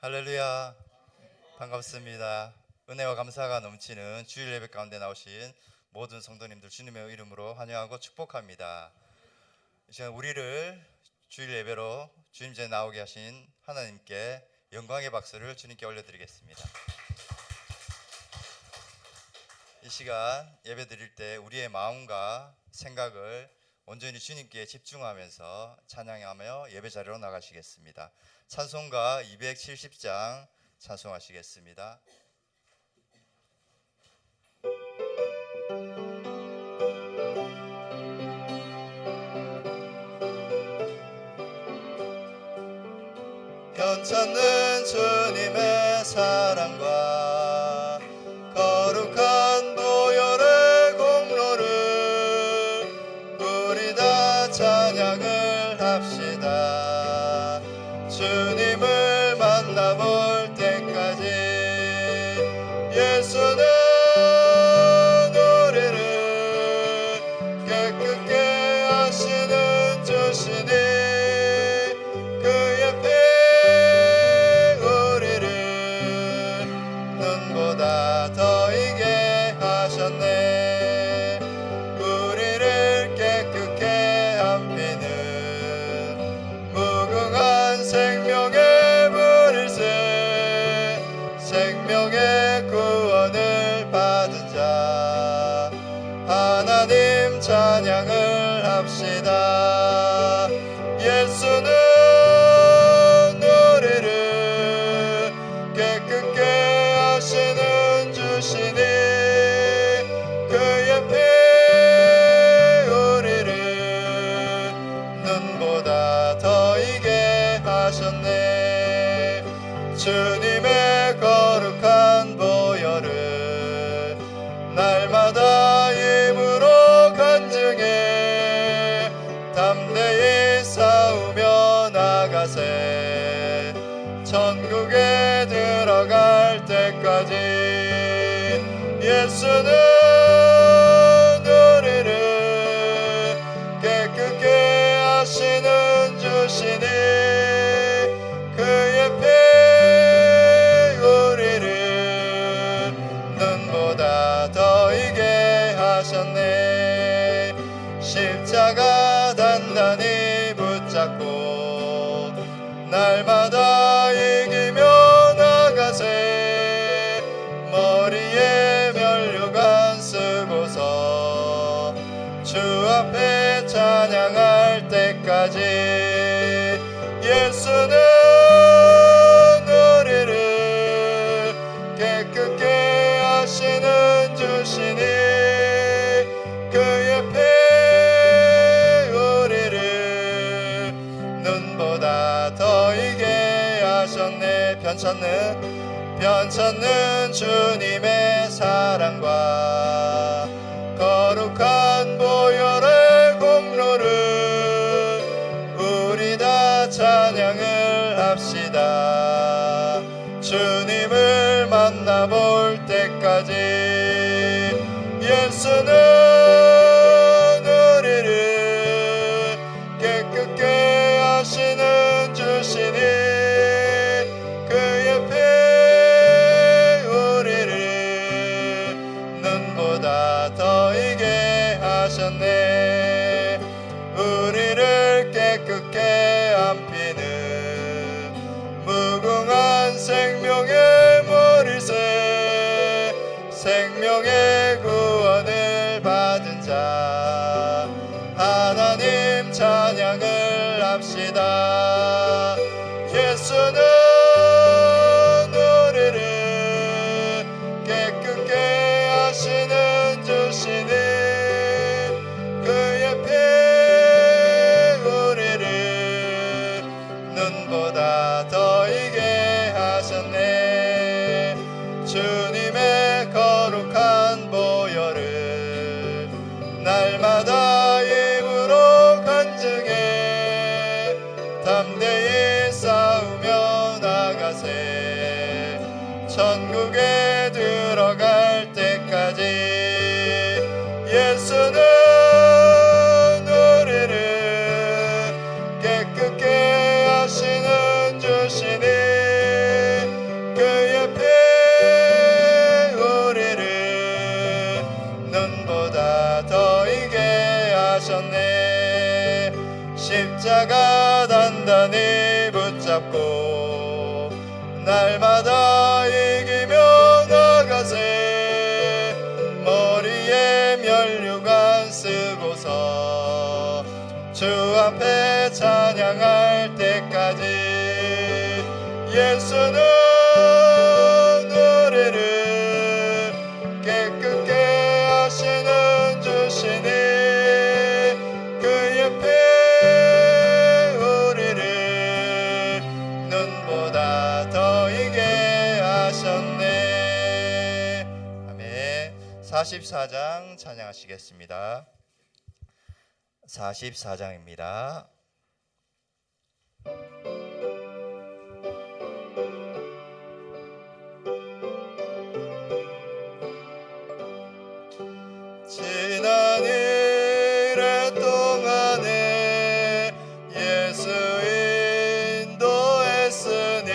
할렐루야, 반갑습니다. 은혜와 감사가 넘치는 주일 예배 가운데 나오신 모든 성도님들 주님의 이름으로 환영하고 축복합니다. 이 시간 우리를 주일 예배로 주님 전에 나오게 하신 하나님께 영광의 박수를 주님께 올려드리겠습니다. 이 시간 예배 드릴 때 우리의 마음과 생각을 온전히 주님께 집중하면서 찬양하며 예배 자리로 나가시겠습니다. 찬송가 270장 찬송하시겠습니다. 편찮는 주님의 사랑과 거룩한 보혈의 공로를 우리 다 찬양을 합시다. 주님을 만나볼 때까지 예수는 우리를 깨끗게 하시는 주시니 그의 피 우리를 눈보다 더 이게 하셨네. 우리를 깨끗게 한 피는 무궁한 생명의 물일세. 생명의 구원을 받은 자 하나님 찬양을 합시다. 예수는 우리를 깨끗게 하시는 주시니 그의 피 우리를 눈보다 더 이게 하셨네. 주님의 거룩한 보혈을 날마다 입으로 간증해 담대히 싸우며 나가세. 천국에 들어갈 때까지 예수는 우리를 깨끗게 하시는 주시니 그의 피 우리를 눈보다 더 이게 하셨네. 십자가 단단히 붙잡고 날마다 이기며 나가세. 머리에 면류관 쓰고서 주 앞에 찬양할 때까지 예수는 우리를 깨끗게 하시는 주시니 그의 피 우리를 눈보다 더 이게 하셨네. 편찮는 주님의 사랑과 거룩한 보혈의 공로를 우리 다 찬양을 합시다. 주님을 만나볼 때까지 예수는 우리를 깨끗게 하시는 주시니 그의 피 우리를 눈보다 더 이게 하셨네. 우리를 깨끗게 한 피는 무궁한 생명의 물일세. 생명의 구원을 받은 자 하나님 찬양을 합시다. 예수는 우리를 깨끗게 하시는 주시니 그의 피 우리를 눈보다 더 이게 하셨네. 주님의 거룩한 보혈을 날마다 입으로 간증해 담대히 싸우며 나가세. 천국에 들어갈 때까지 예수는 우리를 깨끗게 하시는 주시니 십자가 단단히 붙잡고 날마다 이기며 나가세. 머리에 면류관 쓰고서 주 앞에 찬양할 때까지 예수는 우리를 깨끗게 하시는 주시니 그 옆에 우리를 눈보다 더 이게 하셨네. 아멘. 44장 찬양하시겠습니다. 44장입니다. 지난 일회 동안에 예수 인도했으니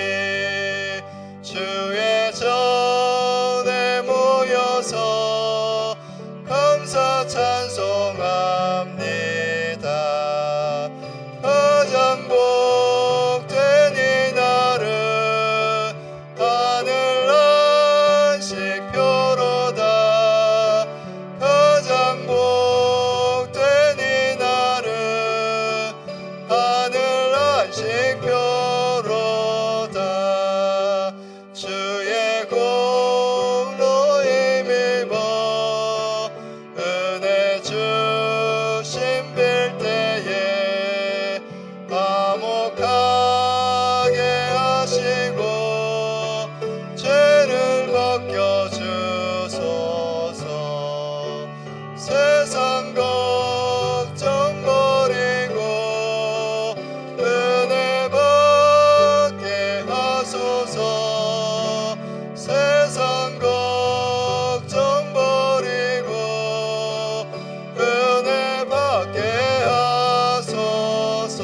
주의 전에 모여서 감사 찬송합니다. 가장 복된 이날은 하늘 안식표로다. 가장 복된 이날은 하늘 안식표로다. 주의 공로 힘입어 은혜 주심 빌 때에 화목하게 하시고 죄를 벗겨주소서. 세상 걱정 버리고 은혜 받게 하소서. 세상 걱정 버리고 은혜 받게 하소서.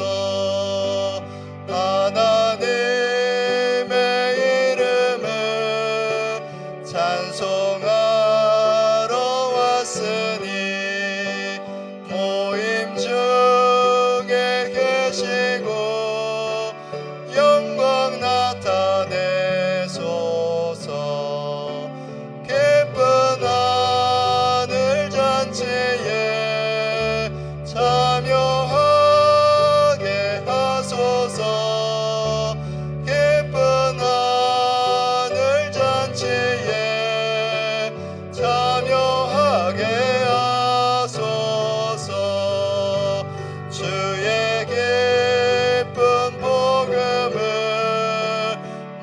하나님의 이름을 찬송하러 왔으니 모임 중에 계시고 영광 나타내소서. 기쁜 하늘 잔치에 참여하게 하소서. 기쁜 하늘 잔치에 참여하게 하소서. 주의 기쁜 복음을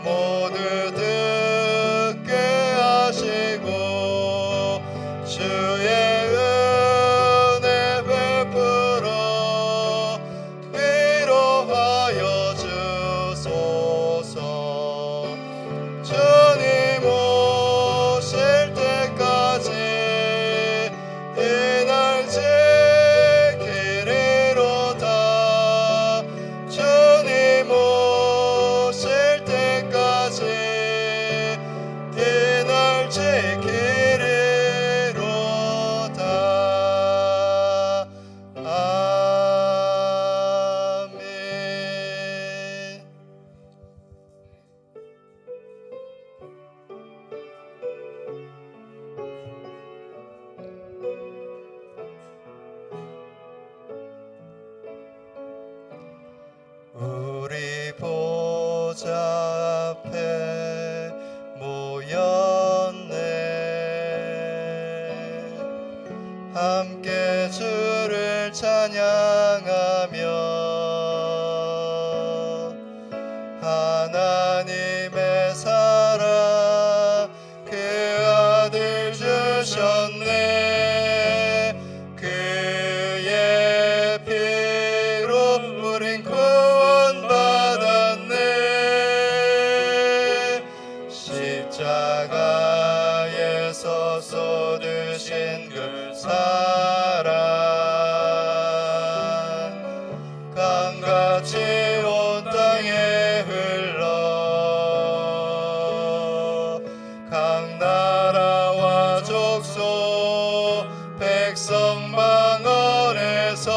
모두 듣게 하시고 주의 은혜 베풀어 위로하여 주소서. 주님 오실 때까지 이날 지키리로다. 주님 오실 때까지 이날 지키리로다. 아멘. 우리 보좌 앞에 모였네. 함께 주를 찬양하며 하나님의 사랑 그 아들 주셨네. 그의 피로 우린 구원받았네. 십자가에서 쏟으신 그 사랑 강같이 온 땅에 흘러 각 나라와 족속 백성 방언에서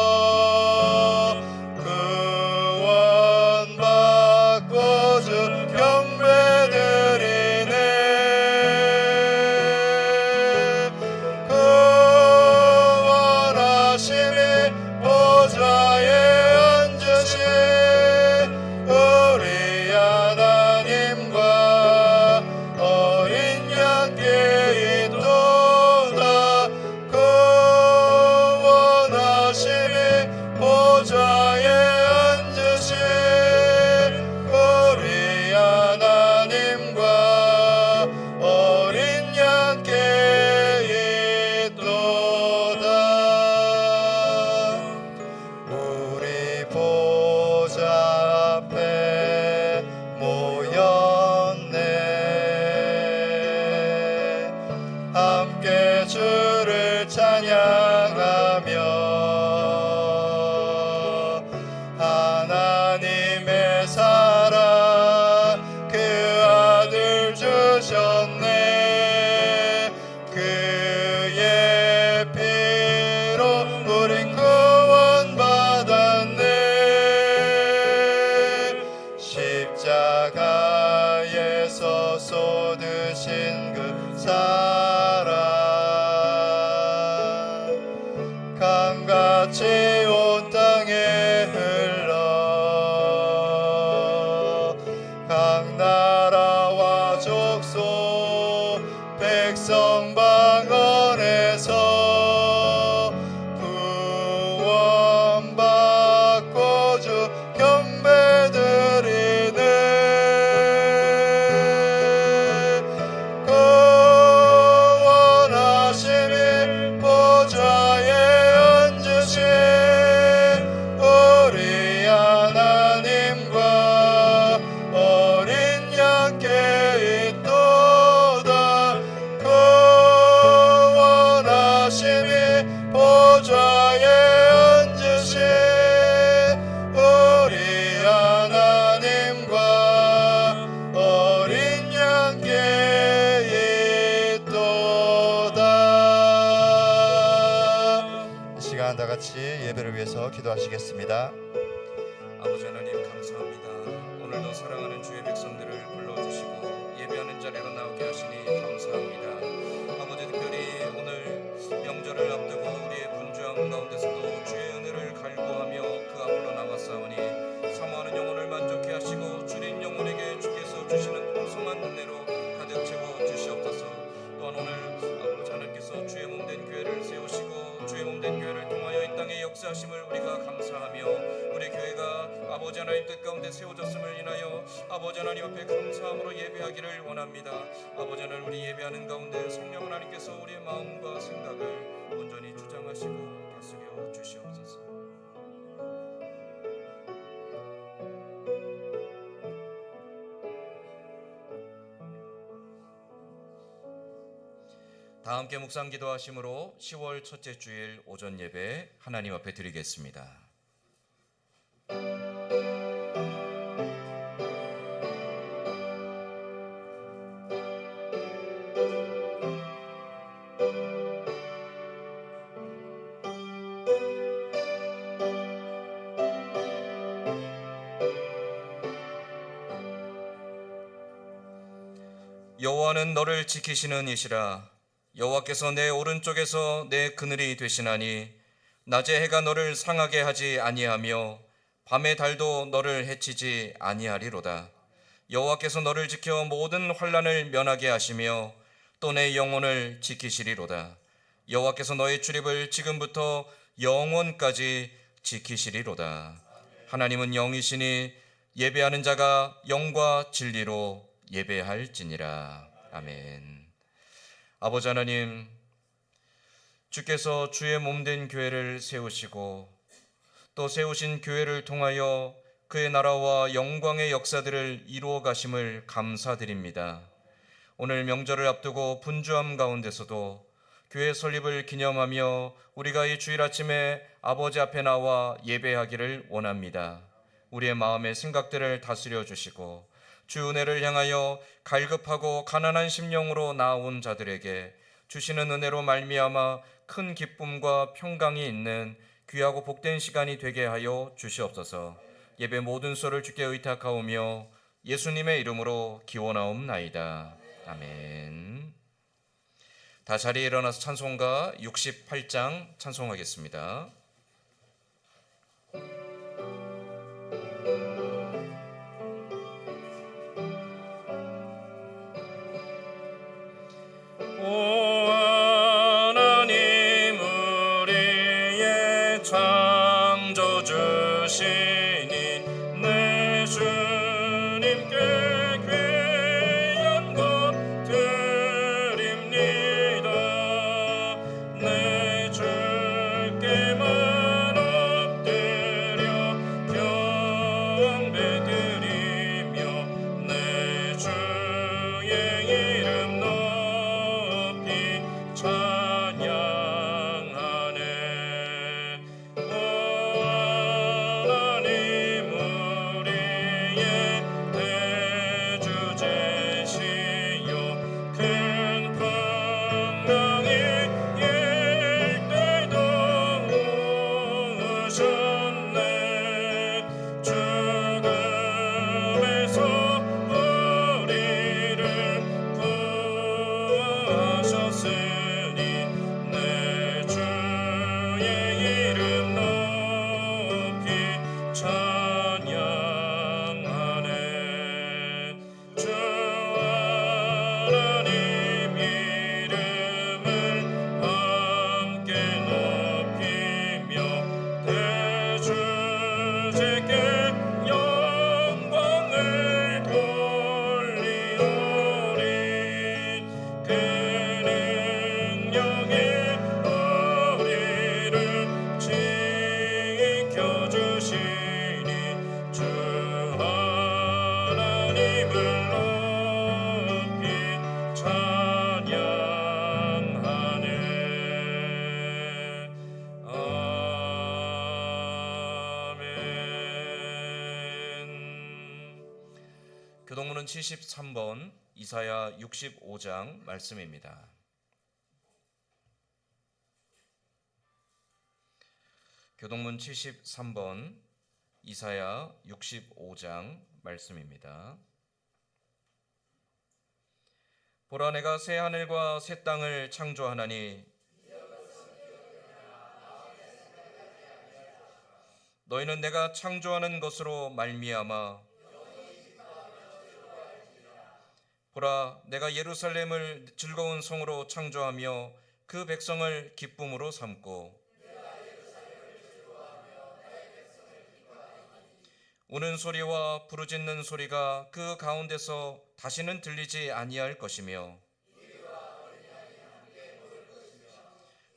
사랑 강같이 온 땅에 흘러 각 나라와 족속 백성 방언에서 구원받고 주 경배드리네. 구원하심이 보좌에 앉으신 우리 하나님과 어린 양께 있도다. 구원하심이 보좌에 앉으신 우리 하나님과 어린 양께 있도다. 이 시간 다 같이 예배를 위해서 기도하시겠습니다. 아버지 하나님 감사합니다. 오늘도 사랑하는 주의 백성들을 불러주시고 예배하는 자리로 나오게 하시니 감사합니다. 아버지 특별히 오늘 명절을 앞두고 우리의 분주함 가운데서도 주의 은혜를 갈구하며 그 앞으로 나왔사오니 사모하는 영혼을 만족케 하시고 줄인 영혼에게 주께서 주시는 풍성한 은혜로 가득 채워 주시옵소서. 또한 오늘 아버지 하나님께서 주의 몸된 교회를 세우시고 주의 몸된 교회를 통하여 이 땅에 역사하심을 우리가 감사하며 우리 교회가 아버지 하나님 뜻 가운데 세워졌음을 인하여 아버지 하나님 앞에 감사함으로 예배하기를 원합니다. 아버지 하나님 우리 예배하는 가운데 성령 하나님께서 우리의 마음과 생각을 온전히 주장하시고 다스려 주시옵소서. 다 함께 묵상 기도하심으로 10월 첫째 주일 오전 예배 하나님 앞에 드리겠습니다. 여호와는 너를 지키시는 이시라. 여호와께서 내 오른쪽에서 내 그늘이 되시나니 낮에 해가 너를 상하게 하지 아니하며 밤의 달도 너를 해치지 아니하리로다. 여호와께서 너를 지켜 모든 환난을 면하게 하시며 또 내 영혼을 지키시리로다. 여호와께서 너의 출입을 지금부터 영원까지 지키시리로다. 하나님은 영이시니 예배하는 자가 영과 진리로 예배할지니라. 아멘. 아버지 하나님, 주께서 주의 몸된 교회를 세우시고 또 세우신 교회를 통하여 그의 나라와 영광의 역사들을 이루어 가심을 감사드립니다. 오늘 명절을 앞두고 분주함 가운데서도 교회 설립을 기념하며 우리가 이 주일 아침에 아버지 앞에 나와 예배하기를 원합니다. 우리의 마음의 생각들을 다스려 주시고 주 은혜를 향하여 갈급하고 가난한 심령으로 나아온 자들에게 주시는 은혜로 말미암아 큰 기쁨과 평강이 있는 귀하고 복된 시간이 되게 하여 주시옵소서. 예배 모든 소를 주께 의탁하오며 예수님의 이름으로 기원하옵나이다. 아멘. 다 자리에 일어나서 찬송가 68장 찬송하겠습니다. 교동문은 73번, 이사야 65장 말씀입니다. 교동문 73번, 이사야 65장 말씀입니다. 보라, 내가 새 하늘과 새 땅을 창조하나니 너희는 내가 창조하는 것으로 말미암아 보라, 내가 예루살렘을 즐거운 성으로 창조하며 그 백성을 기쁨으로 삼고 우는 소리와 부르짖는 소리가 그 가운데서 다시는 들리지 아니할 것이며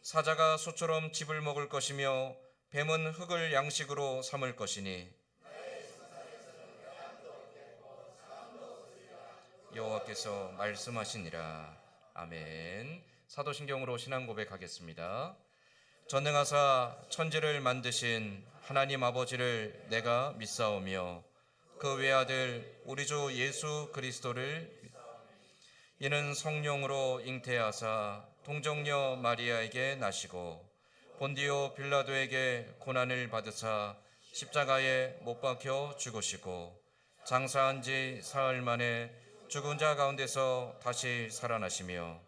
사자가 소처럼 집을 먹을 것이며 뱀은 흙을 양식으로 삼을 것이니 여호와께서 말씀하시니라. 아멘. 사도신경으로 신앙 고백하겠습니다. 전능하사 천지를 만드신 하나님 아버지를 내가 믿사오며 그 외아들 우리 주 예수 그리스도를 이는 성령으로 잉태하사 동정녀 마리아에게 나시고 본디오 빌라도에게 고난을 받으사 십자가에 못 박혀 죽으시고 장사한 지 사흘 만에 죽은 자 가운데서 다시 살아나시며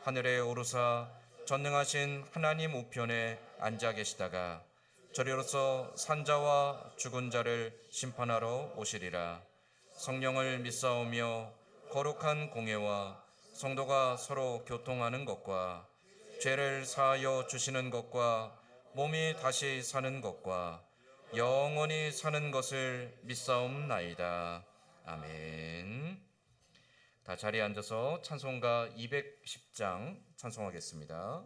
하늘에 오르사 전능하신 하나님 우편에 앉아 계시다가 저리로서 산자와 죽은 자를 심판하러 오시리라. 성령을 믿사오며 거룩한 공예와 성도가 서로 교통하는 것과 죄를 사하여 주시는 것과 몸이 다시 사는 것과 영원히 사는 것을 믿사옵나이다. 아멘. 다 자리에 앉아서 찬송가 210장 찬송하겠습니다.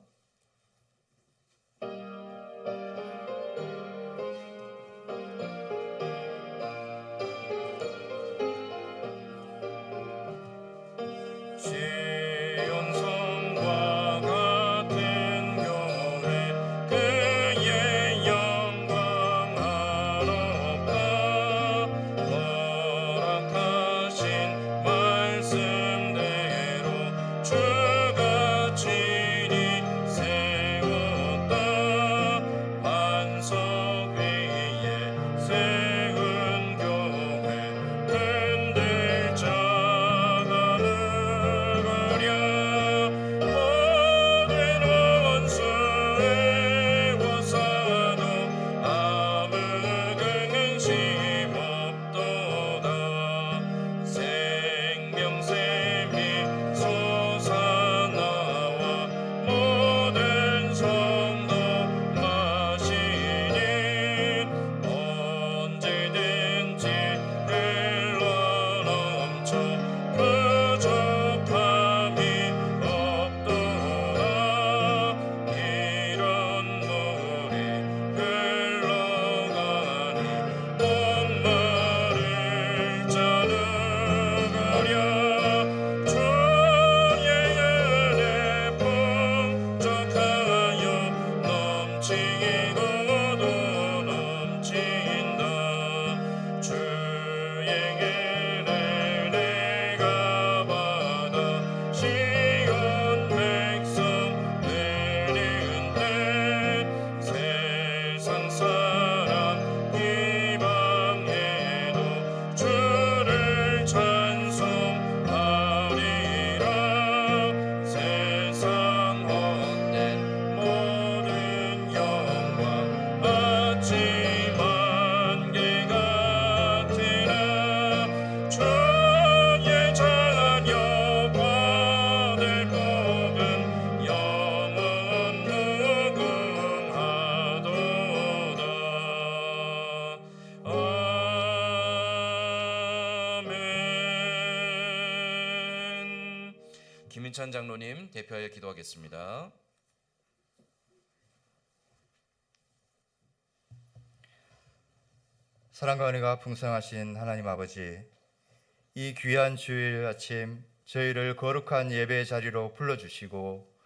김인찬 장로님 대표하여 기도하겠습니다. 사랑과 은혜가 풍성하신 하나님 아버지, 이 귀한 주일 아침 저희를 거룩한 예배 자리로 불러주시고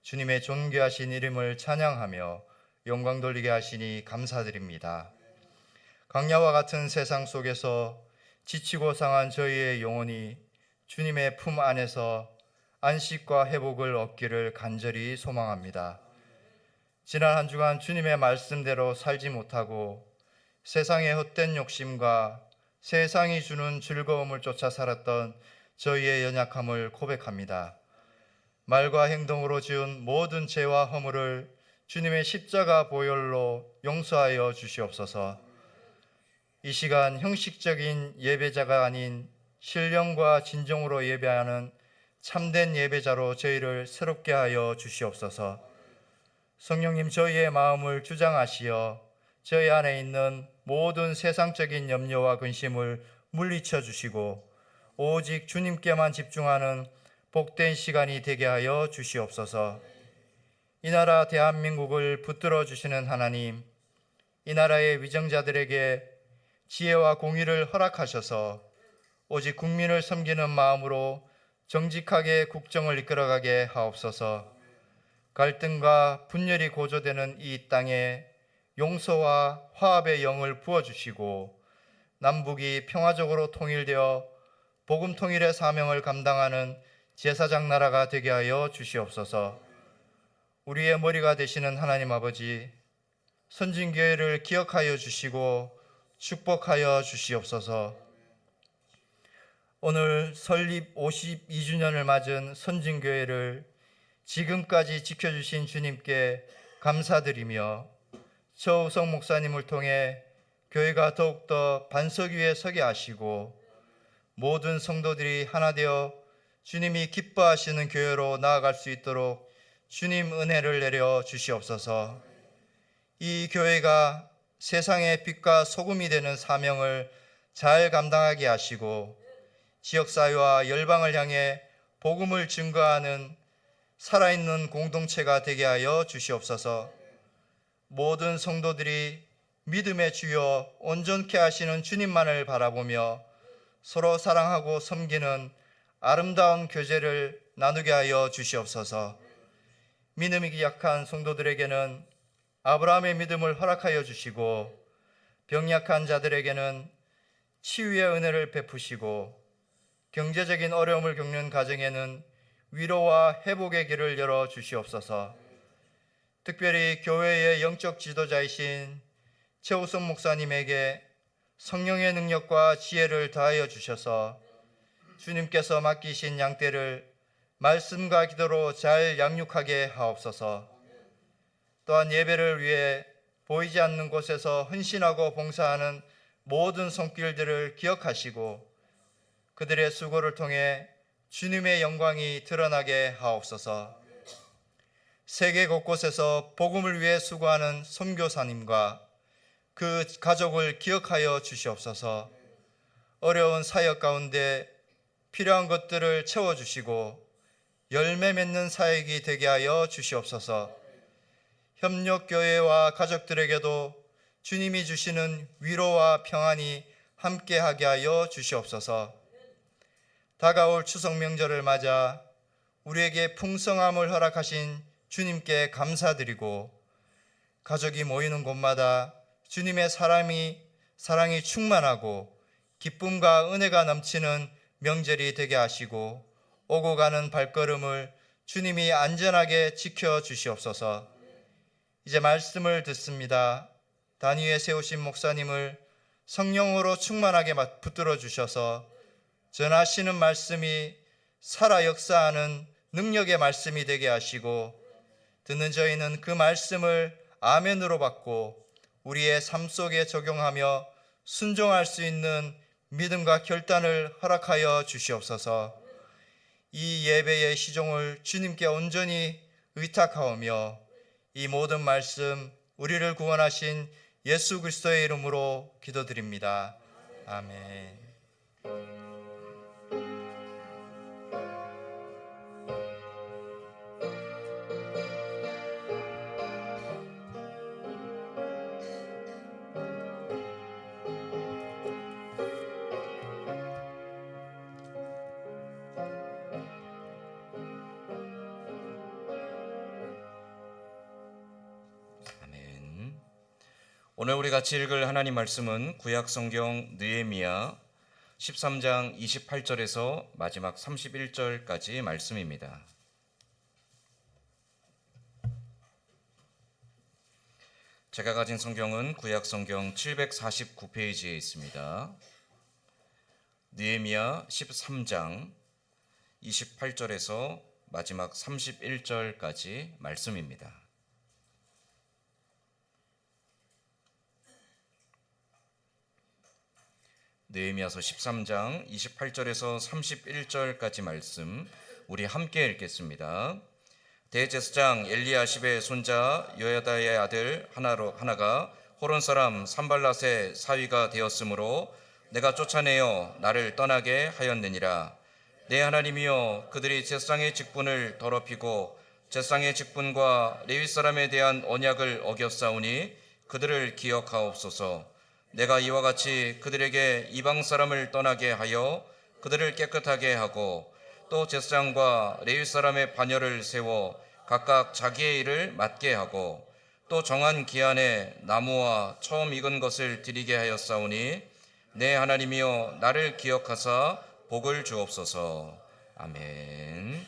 주님의 존귀하신 이름을 찬양하며 영광 돌리게 하시니 감사드립니다. 광야와 같은 세상 속에서 지치고 상한 저희의 영혼이 주님의 품 안에서 안식과 회복을 얻기를 간절히 소망합니다. 지난 한 주간 주님의 말씀대로 살지 못하고 세상의 헛된 욕심과 세상이 주는 즐거움을 쫓아 살았던 저희의 연약함을 고백합니다. 말과 행동으로 지은 모든 죄와 허물을 주님의 십자가 보혈로 용서하여 주시옵소서. 이 시간 형식적인 예배자가 아닌 신령과 진정으로 예배하는 참된 예배자로 저희를 새롭게 하여 주시옵소서. 성령님, 저희의 마음을 주장하시어 저희 안에 있는 모든 세상적인 염려와 근심을 물리쳐 주시고 오직 주님께만 집중하는 복된 시간이 되게 하여 주시옵소서. 이 나라 대한민국을 붙들어 주시는 하나님, 이 나라의 위정자들에게 지혜와 공의를 허락하셔서 오직 국민을 섬기는 마음으로 정직하게 국정을 이끌어가게 하옵소서. 갈등과 분열이 고조되는 이 땅에 용서와 화합의 영을 부어주시고 남북이 평화적으로 통일되어 복음 통일의 사명을 감당하는 제사장 나라가 되게 하여 주시옵소서. 우리의 머리가 되시는 하나님 아버지, 선진교회를 기억하여 주시고 축복하여 주시옵소서. 오늘 설립 52주년을 맞은 선진교회를 지금까지 지켜주신 주님께 감사드리며 최우성 목사님을 통해 교회가 더욱더 반석 위에 서게 하시고 모든 성도들이 하나 되어 주님이 기뻐하시는 교회로 나아갈 수 있도록 주님 은혜를 내려 주시옵소서. 이 교회가 세상의 빛과 소금이 되는 사명을 잘 감당하게 하시고 지역사회와 열방을 향해 복음을 증거하는 살아있는 공동체가 되게 하여 주시옵소서. 모든 성도들이 믿음의 주여 온전케 하시는 주님만을 바라보며 서로 사랑하고 섬기는 아름다운 교제를 나누게 하여 주시옵소서. 믿음이 약한 성도들에게는 아브라함의 믿음을 허락하여 주시고 병약한 자들에게는 치유의 은혜를 베푸시고 경제적인 어려움을 겪는 가정에는 위로와 회복의 길을 열어 주시옵소서. 특별히 교회의 영적 지도자이신 최우선 목사님에게 성령의 능력과 지혜를 더하여 주셔서 주님께서 맡기신 양떼를 말씀과 기도로 잘 양육하게 하옵소서. 또한 예배를 위해 보이지 않는 곳에서 헌신하고 봉사하는 모든 손길들을 기억하시고 그들의 수고를 통해 주님의 영광이 드러나게 하옵소서. 세계 곳곳에서 복음을 위해 수고하는 선교사님과 그 가족을 기억하여 주시옵소서. 어려운 사역 가운데 필요한 것들을 채워주시고 열매 맺는 사역이 되게 하여 주시옵소서. 협력교회와 가족들에게도 주님이 주시는 위로와 평안이 함께하게 하여 주시옵소서. 다가올 추석 명절을 맞아 우리에게 풍성함을 허락하신 주님께 감사드리고 가족이 모이는 곳마다 주님의 사랑이 충만하고 기쁨과 은혜가 넘치는 명절이 되게 하시고 오고 가는 발걸음을 주님이 안전하게 지켜 주시옵소서. 이제 말씀을 듣습니다. 단위에 세우신 목사님을 성령으로 충만하게 붙들어 주셔서 전하시는 말씀이 살아 역사하는 능력의 말씀이 되게 하시고 듣는 저희는 그 말씀을 아멘으로 받고 우리의 삶 속에 적용하며 순종할 수 있는 믿음과 결단을 허락하여 주시옵소서. 이 예배의 시종을 주님께 온전히 의탁하오며 이 모든 말씀 우리를 구원하신 예수 그리스도의 이름으로 기도드립니다. 아멘. 오늘 우리 같이 읽을 하나님 말씀은 구약 성경 느헤미야 13장 28절에서 마지막 31절까지 말씀입니다. 제가 가진 성경은 구약 성경 749페이지에 있습니다. 느헤미야 13장 28절에서 마지막 31절까지 말씀입니다. 느헤미야서 13장 28절에서 31절까지 말씀 우리 함께 읽겠습니다. 대제사장 엘리야십의 손자 여야다의 아들 하나가 호론 사람 산발랏의 사위가 되었으므로 내가 쫓아내어 나를 떠나게 하였느니라. 내 하나님이여, 그들이 제사장의 직분을 더럽히고 제사장의 직분과 레위 사람에 대한 언약을 어겼사오니 그들을 기억하옵소서. 내가 이와 같이 그들에게 이방 사람을 떠나게 하여 그들을 깨끗하게 하고 또 제사장과 레위 사람의 반열을 세워 각각 자기의 일을 맡게 하고 또 정한 기한에 나무와 처음 익은 것을 드리게 하였사오니 내 하나님이여, 나를 기억하사 복을 주옵소서. 아멘.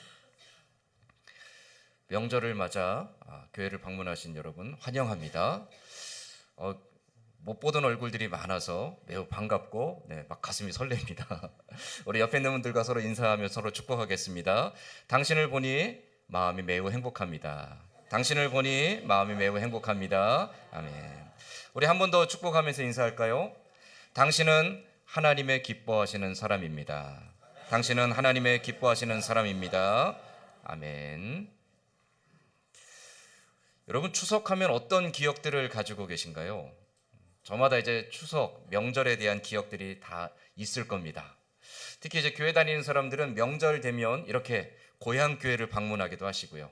명절을 맞아 교회를 방문하신 여러분 환영합니다. 못 보던 얼굴들이 많아서 매우 반갑고 막 가슴이 설렙니다. 우리 옆에 있는 분들과 서로 인사하며 서로 축복하겠습니다. 당신을 보니 마음이 매우 행복합니다. 당신을 보니 마음이 매우 행복합니다. 아멘. 우리 한 번 더 축복하면서 인사할까요? 당신은 하나님의 기뻐하시는 사람입니다. 당신은 하나님의 기뻐하시는 사람입니다. 아멘. 여러분, 추석하면 어떤 기억들을 가지고 계신가요? 저마다 이제 추석, 명절에 대한 기억들이 다 있을 겁니다. 특히 이제 교회 다니는 사람들은 명절 되면 이렇게 고향 교회를 방문하기도 하시고요.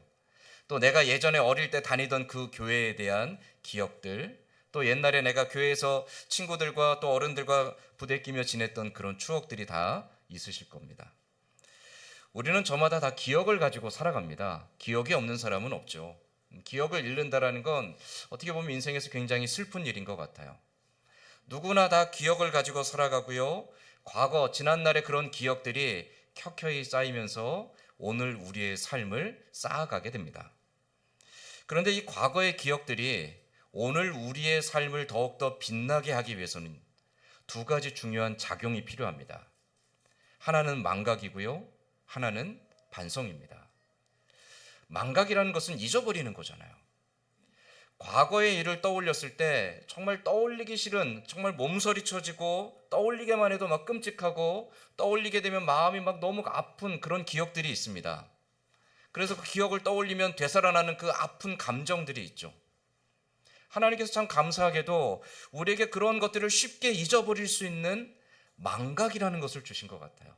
또 내가 예전에 어릴 때 다니던 그 교회에 대한 기억들, 또 옛날에 내가 교회에서 친구들과 또 어른들과 부대끼며 지냈던 그런 추억들이 다 있으실 겁니다. 우리는 저마다 다 기억을 가지고 살아갑니다. 기억이 없는 사람은 없죠. 기억을 잃는다라는 건 어떻게 보면 인생에서 굉장히 슬픈 일인 것 같아요. 누구나 다 기억을 가지고 살아가고요. 과거, 지난날의 그런 기억들이 켜켜이 쌓이면서 오늘 우리의 삶을 쌓아가게 됩니다. 그런데 이 과거의 기억들이 오늘 우리의 삶을 더욱더 빛나게 하기 위해서는 두 가지 중요한 작용이 필요합니다. 하나는 망각이고요. 하나는 반성입니다. 망각이라는 것은 잊어버리는 거잖아요. 과거의 일을 떠올렸을 때 정말 떠올리기 싫은, 정말 몸서리 쳐지고 떠올리게만 해도 막 끔찍하고 떠올리게 되면 마음이 막 너무 아픈 그런 기억들이 있습니다. 그래서 그 기억을 떠올리면 되살아나는 그 아픈 감정들이 있죠. 하나님께서 참 감사하게도 우리에게 그런 것들을 쉽게 잊어버릴 수 있는 망각이라는 것을 주신 것 같아요.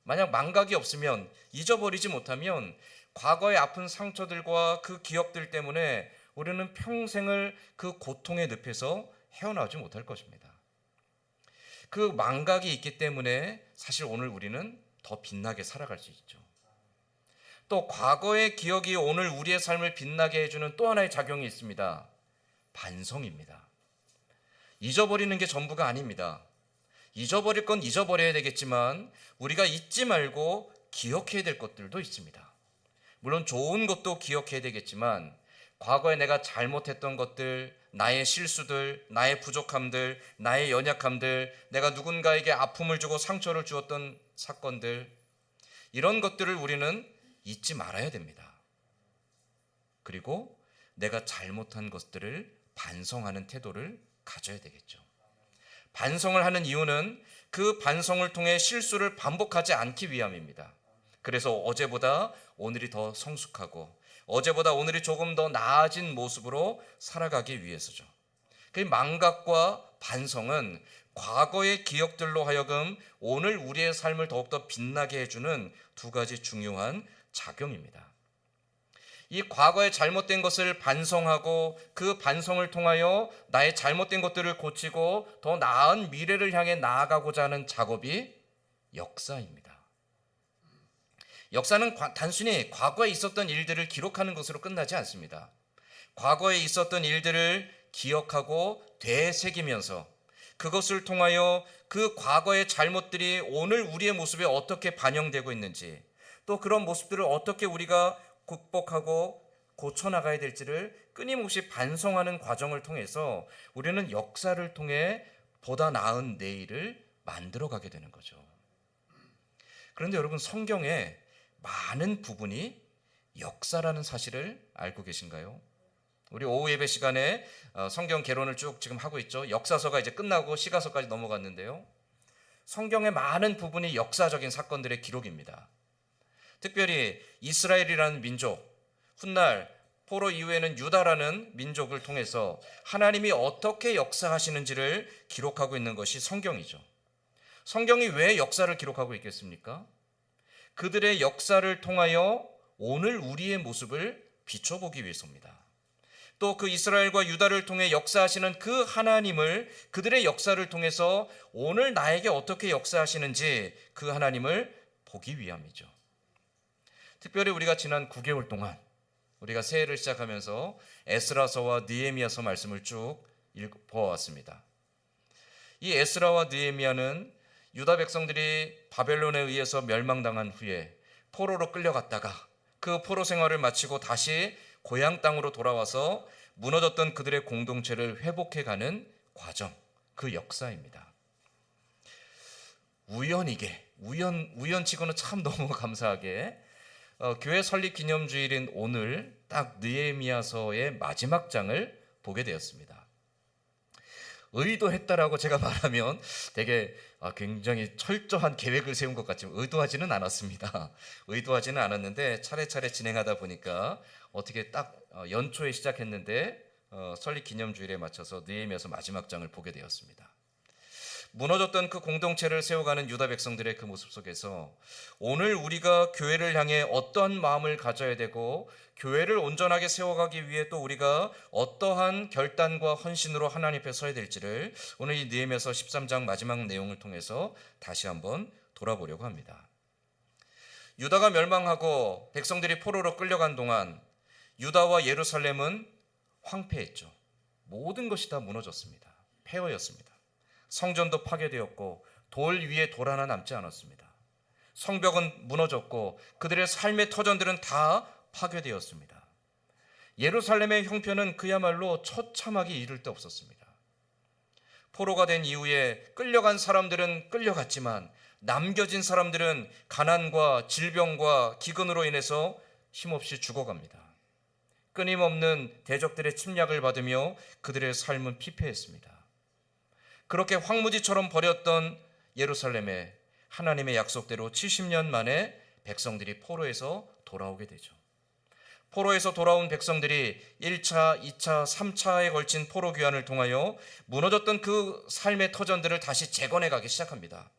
만약 망각이 없으면, 잊어버리지 못하면 과거의 아픈 상처들과 그 기억들 때문에 우리는 평생을 그 고통의 늪에서 헤어나오지 못할 것입니다. 그 망각이 있기 때문에 사실 오늘 우리는 더 빛나게 살아갈 수 있죠. 또 과거의 기억이 오늘 우리의 삶을 빛나게 해주는 또 하나의 작용이 있습니다. 반성입니다. 잊어버리는 게 전부가 아닙니다. 잊어버릴 건 잊어버려야 되겠지만 우리가 잊지 말고 기억해야 될 것들도 있습니다. 물론 좋은 것도 기억해야 되겠지만 과거에 내가 잘못했던 것들, 나의 실수들, 나의 부족함들, 나의 연약함들, 내가 누군가에게 아픔을 주고 상처를 주었던 사건들, 이런 것들을 우리는 잊지 말아야 됩니다. 그리고 내가 잘못한 것들을 반성하는 태도를 가져야 되겠죠. 반성을 하는 이유는 그 반성을 통해 실수를 반복하지 않기 위함입니다. 그래서 어제보다 오늘이 더 성숙하고 어제보다 오늘이 조금 더 나아진 모습으로 살아가기 위해서죠. 그 망각과 반성은 과거의 기억들로 하여금 오늘 우리의 삶을 더욱더 빛나게 해주는 두 가지 중요한 작용입니다. 이 과거에 잘못된 것을 반성하고 그 반성을 통하여 나의 잘못된 것들을 고치고 더 나은 미래를 향해 나아가고자 하는 작업이 역사입니다. 역사는 단순히 과거에 있었던 일들을 기록하는 것으로 끝나지 않습니다. 과거에 있었던 일들을 기억하고 되새기면서 그것을 통하여 그 과거의 잘못들이 오늘 우리의 모습에 어떻게 반영되고 있는지, 또 그런 모습들을 어떻게 우리가 극복하고 고쳐나가야 될지를 끊임없이 반성하는 과정을 통해서 우리는 역사를 통해 보다 나은 내일을 만들어가게 되는 거죠. 그런데 여러분, 성경에 많은 부분이 역사라는 사실을 알고 계신가요? 우리 오후 예배 시간에 성경 개론을 쭉 지금 하고 있죠. 역사서가 이제 끝나고 시가서까지 넘어갔는데요. 성경의 많은 부분이 역사적인 사건들의 기록입니다. 특별히 이스라엘이라는 민족, 훗날 포로 이후에는 유다라는 민족을 통해서 하나님이 어떻게 역사하시는지를 기록하고 있는 것이 성경이죠. 성경이 왜 역사를 기록하고 있겠습니까? 그들의 역사를 통하여 오늘 우리의 모습을 비춰보기 위해서입니다. 또 그 이스라엘과 유다를 통해 역사하시는 그 하나님을, 그들의 역사를 통해서 오늘 나에게 어떻게 역사하시는지 그 하나님을 보기 위함이죠. 특별히 우리가 지난 9개월 동안 우리가 새해를 시작하면서 에스라서와 느헤미야서 말씀을 쭉 읽어보았습니다. 이 에스라와 느헤미야는 유다 백성들이 바벨론에 의해서 멸망당한 후에 포로로 끌려갔다가 그 포로 생활을 마치고 다시 고향 땅으로 돌아와서 무너졌던 그들의 공동체를 회복해가는 과정, 그 역사입니다. 우연치고는 참 너무 감사하게 교회 설립 기념주일인 오늘 딱 느헤미야서의 마지막 장을 보게 되었습니다. 의도했다라고 제가 말하면 되게 굉장히 철저한 계획을 세운 것 같지만 의도하지는 않았습니다. 의도하지는 않았는데 차례차례 진행하다 보니까 어떻게 딱 연초에 시작했는데 설립 기념주일에 맞춰서 느헤미야서 마지막 장을 보게 되었습니다. 무너졌던 그 공동체를 세워가는 유다 백성들의 그 모습 속에서 오늘 우리가 교회를 향해 어떠한 마음을 가져야 되고 교회를 온전하게 세워가기 위해 또 우리가 어떠한 결단과 헌신으로 하나님 앞에 서야 될지를 오늘 이 느헤미야서 13장 마지막 내용을 통해서 다시 한번 돌아보려고 합니다. 유다가 멸망하고 백성들이 포로로 끌려간 동안 유다와 예루살렘은 황폐했죠. 모든 것이 다 무너졌습니다. 폐허였습니다. 성전도 파괴되었고 돌 위에 돌 하나 남지 않았습니다. 성벽은 무너졌고 그들의 삶의 터전들은 다 파괴되었습니다. 예루살렘의 형편은 그야말로 처참하기 이를 데 없었습니다. 포로가 된 이후에 끌려간 사람들은 끌려갔지만 남겨진 사람들은 가난과 질병과 기근으로 인해서 힘없이 죽어갑니다. 끊임없는 대적들의 침략을 받으며 그들의 삶은 피폐했습니다. 그렇게 황무지처럼 버렸던 예루살렘에 하나님의 약속대로 70년 만에 백성들이 포로에서 돌아오게 되죠. 포로에서 돌아온 백성들이 1차, 2차, 3차에 걸친 포로 귀환을 통하여 무너졌던 그 삶의 터전들을 다시 재건해 가기 시작합니다.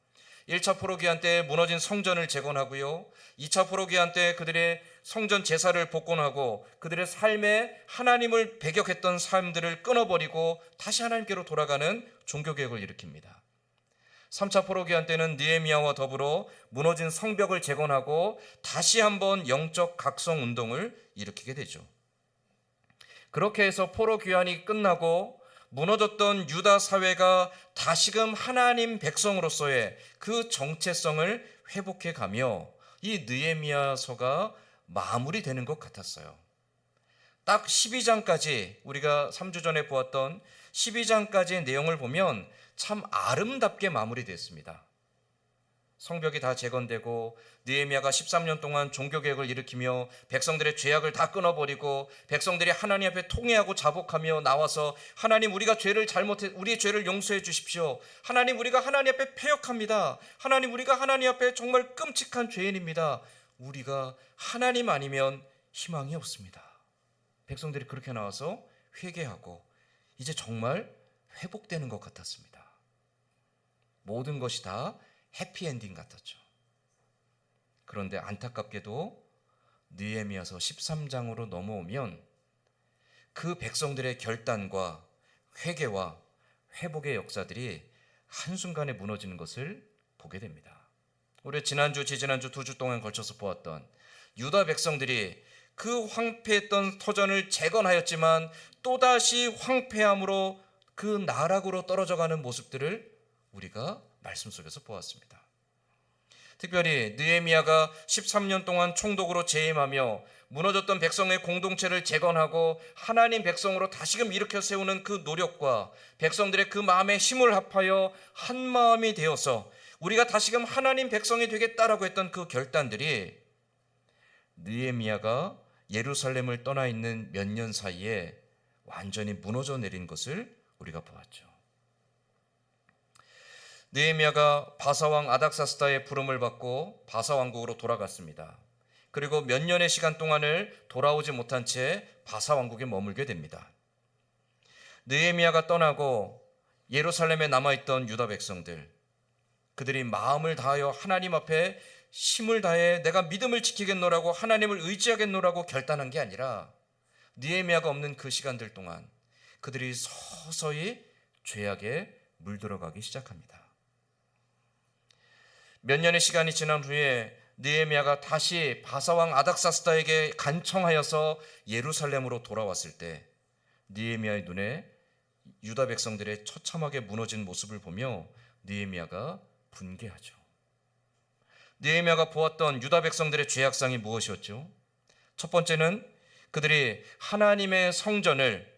1차 포로 귀환 때 무너진 성전을 재건하고요. 2차 포로 귀환 때 그들의 성전 제사를 복원하고 그들의 삶에 하나님을 배격했던 삶들을 끊어버리고 다시 하나님께로 돌아가는 종교개혁을 일으킵니다. 3차 포로 귀환 때는 느헤미야와 더불어 무너진 성벽을 재건하고 다시 한번 영적 각성 운동을 일으키게 되죠. 그렇게 해서 포로 귀환이 끝나고 무너졌던 유다 사회가 다시금 하나님 백성으로서의 그 정체성을 회복해 가며 이 느헤미야서가 마무리되는 것 같았어요. 딱 12장까지 우리가 3주 전에 보았던 12장까지의 내용을 보면 참 아름답게 마무리됐습니다. 성벽이 다 재건되고 느헤미야가 13년 동안 종교개혁을 일으키며 백성들의 죄악을 다 끊어버리고 백성들이 하나님 앞에 통회하고 자복하며 나와서 하나님, 우리가 우리의 죄를 용서해 주십시오. 하나님, 우리가 하나님 앞에 패역합니다. 하나님, 우리가 하나님 앞에 정말 끔찍한 죄인입니다. 우리가 하나님 아니면 희망이 없습니다. 백성들이 그렇게 나와서 회개하고 이제 정말 회복되는 것 같았습니다. 모든 것이 다 해피엔딩 같았죠. 그런데 안타깝게도 느헤미야서 13장으로 넘어오면 그 백성들의 결단과 회개와 회복의 역사들이 한순간에 무너지는 것을 보게 됩니다. 우리 지난주, 지지난주 2주 동안 걸쳐서 보았던 유다 백성들이 그 황폐했던 터전을 재건하였지만 또다시 황폐함으로 그 나락으로 떨어져가는 모습들을 우리가 말씀 속에서 보았습니다. 특별히 느헤미야가 13년 동안 총독으로 재임하며 무너졌던 백성의 공동체를 재건하고 하나님 백성으로 다시금 일으켜 세우는 그 노력과 백성들의 그 마음에 힘을 합하여 한 마음이 되어서 우리가 다시금 하나님 백성이 되겠다라고 했던 그 결단들이 느헤미야가 예루살렘을 떠나 있는 몇 년 사이에 완전히 무너져 내린 것을 우리가 보았죠. 느헤미야가 바사왕 아닥사스다의 부름을 받고 바사왕국으로 돌아갔습니다. 그리고 몇 년의 시간 동안을 돌아오지 못한 채 바사왕국에 머물게 됩니다. 느헤미야가 떠나고 예루살렘에 남아있던 유다 백성들, 그들이 마음을 다하여 하나님 앞에 힘을 다해 내가 믿음을 지키겠노라고 하나님을 의지하겠노라고 결단한 게 아니라 느헤미야가 없는 그 시간들 동안 그들이 서서히 죄악에 물들어가기 시작합니다. 몇 년의 시간이 지난 후에 느헤미야가 다시 바사왕 아닥사스다에게 간청하여서 예루살렘으로 돌아왔을 때 느헤미야의 눈에 유다 백성들의 처참하게 무너진 모습을 보며 느헤미야가 분개하죠. 느헤미야가 보았던 유다 백성들의 죄악상이 무엇이었죠? 첫 번째는 그들이 하나님의 성전을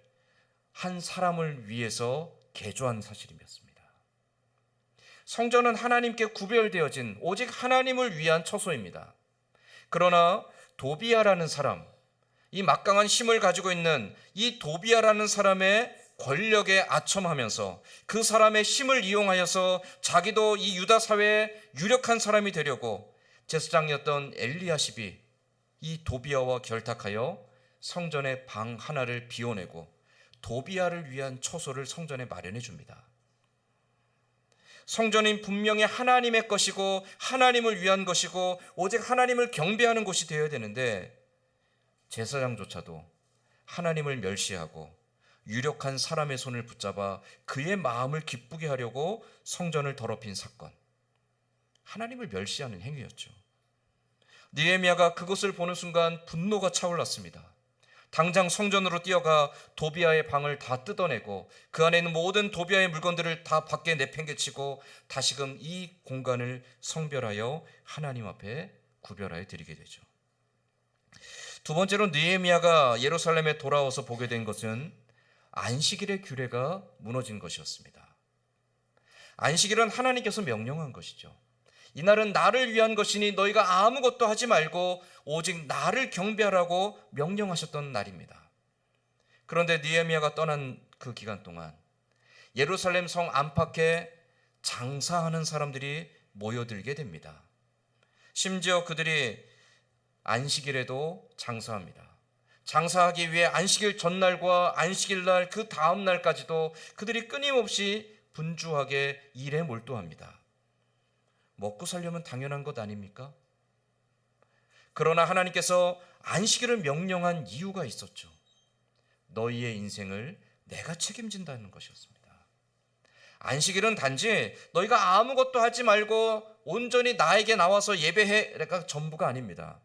한 사람을 위해서 개조한 사실이었습니다. 성전은 하나님께 구별되어진 오직 하나님을 위한 처소입니다. 그러나 도비야라는 사람, 이 막강한 힘을 가지고 있는 이 도비야라는 사람의 권력에 아첨하면서 그 사람의 힘을 이용하여서 자기도 이 유다 사회에 유력한 사람이 되려고 제사장이었던 엘리야십이 이 도비야와 결탁하여 성전의 방 하나를 비워내고 도비야를 위한 처소를 성전에 마련해 줍니다. 성전은 분명히 하나님의 것이고 하나님을 위한 것이고 오직 하나님을 경배하는 곳이 되어야 되는데 제사장조차도 하나님을 멸시하고 유력한 사람의 손을 붙잡아 그의 마음을 기쁘게 하려고 성전을 더럽힌 사건, 하나님을 멸시하는 행위였죠. 느헤미야가 그것을 보는 순간 분노가 차올랐습니다. 당장 성전으로 뛰어가 도비야의 방을 다 뜯어내고 그 안에 있는 모든 도비야의 물건들을 다 밖에 내팽개치고 다시금 이 공간을 성별하여 하나님 앞에 구별하여 드리게 되죠. 두 번째로 느헤미야가 예루살렘에 돌아와서 보게 된 것은 안식일의 규례가 무너진 것이었습니다. 안식일은 하나님께서 명령한 것이죠. 이날은 나를 위한 것이니 너희가 아무것도 하지 말고 오직 나를 경배하라고 명령하셨던 날입니다. 그런데 느헤미야가 떠난 그 기간 동안 예루살렘 성 안팎에 장사하는 사람들이 모여들게 됩니다. 심지어 그들이 안식일에도 장사합니다. 장사하기 위해 안식일 전날과 안식일 날 그 다음 날까지도 그들이 끊임없이 분주하게 일에 몰두합니다. 먹고 살려면 당연한 것 아닙니까? 그러나 하나님께서 안식일을 명령한 이유가 있었죠. 너희의 인생을 내가 책임진다는 것이었습니다. 안식일은 단지 너희가 아무것도 하지 말고 온전히 나에게 나와서 예배해가 전부가 아닙니다.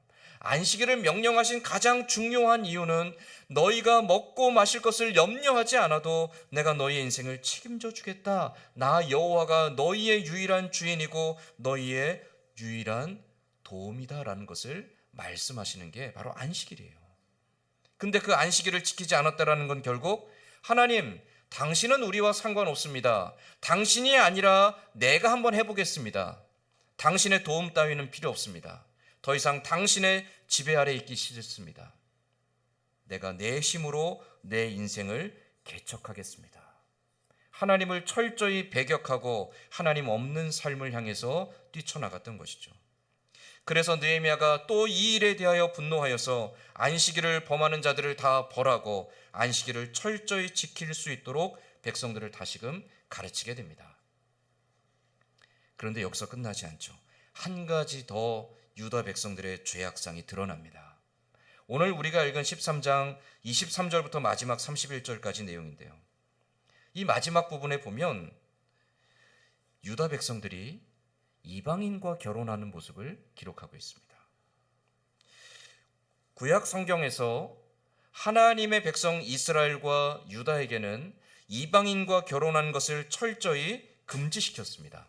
안식일을 명령하신 가장 중요한 이유는 너희가 먹고 마실 것을 염려하지 않아도 내가 너희의 인생을 책임져 주겠다. 나 여호와가 너희의 유일한 주인이고 너희의 유일한 도움이다라는 것을 말씀하시는 게 바로 안식일이에요. 근데 그 안식일을 지키지 않았다라는 건 결국 하나님, 당신은 우리와 상관없습니다. 당신이 아니라 내가 한번 해보겠습니다. 당신의 도움 따위는 필요 없습니다. 더 이상 당신의 지배 아래 있기 싫습니다. 내가 내 힘으로 내 인생을 개척하겠습니다. 하나님을 철저히 배격하고 하나님 없는 삶을 향해서 뛰쳐나갔던 것이죠. 그래서 느헤미야가 또 이 일에 대하여 분노하여서 안식일을 범하는 자들을 다 벌하고 안식일을 철저히 지킬 수 있도록 백성들을 다시금 가르치게 됩니다. 그런데 여기서 끝나지 않죠. 한 가지 더 유다 백성들의 죄악상이 드러납니다. 오늘 우리가 읽은 13장 23절부터 마지막 31절까지 내용인데요. 이 마지막 부분에 보면 유다 백성들이 이방인과 결혼하는 모습을 기록하고 있습니다. 구약 성경에서 하나님의 백성 이스라엘과 유다에게는 이방인과 결혼한 것을 철저히 금지시켰습니다.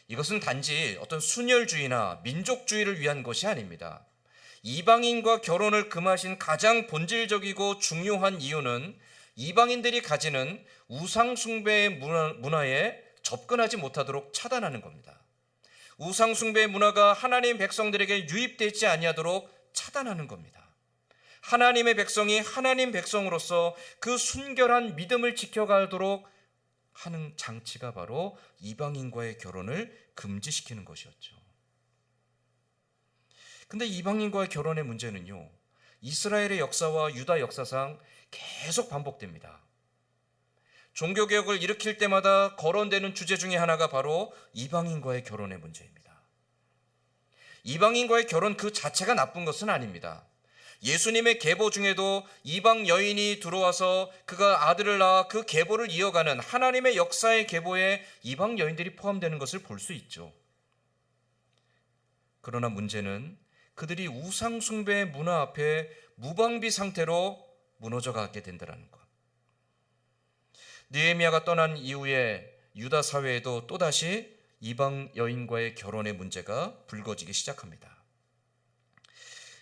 이것은 단지 어떤 순혈주의나 민족주의를 위한 것이 아닙니다. 이방인과 결혼을 금하신 가장 본질적이고 중요한 이유는 이방인들이 가지는 우상숭배의 문화에 접근하지 못하도록 차단하는 겁니다. 우상숭배의 문화가 하나님 백성들에게 유입되지 아니하도록 차단하는 겁니다. 하나님의 백성이 하나님 백성으로서 그 순결한 믿음을 지켜가도록 하는 장치가 바로 이방인과의 결혼을 금지시키는 것이었죠. 근데 이방인과의 결혼의 문제는요, 이스라엘의 역사와 유다 역사상 계속 반복됩니다. 종교개혁을 일으킬 때마다 거론되는 주제 중에 하나가 바로 이방인과의 결혼의 문제입니다. 이방인과의 결혼 그 자체가 나쁜 것은 아닙니다. 예수님의 계보 중에도 이방 여인이 들어와서 그가 아들을 낳아 그 계보를 이어가는 하나님의 역사의 계보에 이방 여인들이 포함되는 것을 볼 수 있죠. 그러나 문제는 그들이 우상 숭배의 문화 앞에 무방비 상태로 무너져 가게 된다는 것. 느헤미야가 떠난 이후에 유다 사회에도 또다시 이방 여인과의 결혼의 문제가 불거지기 시작합니다.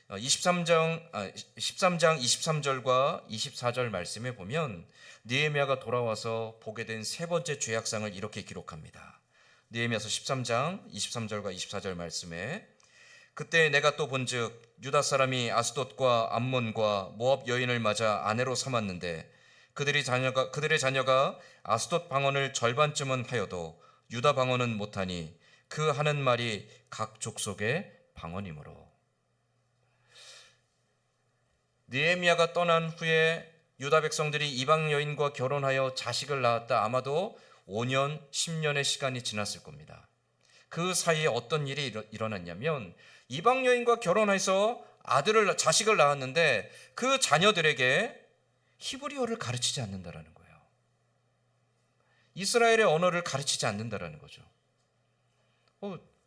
13장 23절과 24절 말씀에 보면 느헤미야가 돌아와서 보게 된 세 번째 죄악상을 이렇게 기록합니다. 느헤미야서 13장 23절과 24절 말씀에 그때 내가 또 본즉 유다 사람이 아스돗과 암몬과 모압 여인을 맞아 아내로 삼았는데 그들의 자녀가 아스돗 방언을 절반쯤은 하여도 유다 방언은 못하니 그 하는 말이 각 족속의 방언이므로. 느헤미야가 떠난 후에 유다 백성들이 이방 여인과 결혼하여 자식을 낳았다. 아마도 5년, 10년의 시간이 지났을 겁니다. 그 사이에 어떤 일이 일어났냐면 이방 여인과 결혼해서 자식을 낳았는데 그 자녀들에게 히브리어를 가르치지 않는다라는 거예요. 이스라엘의 언어를 가르치지 않는다라는 거죠.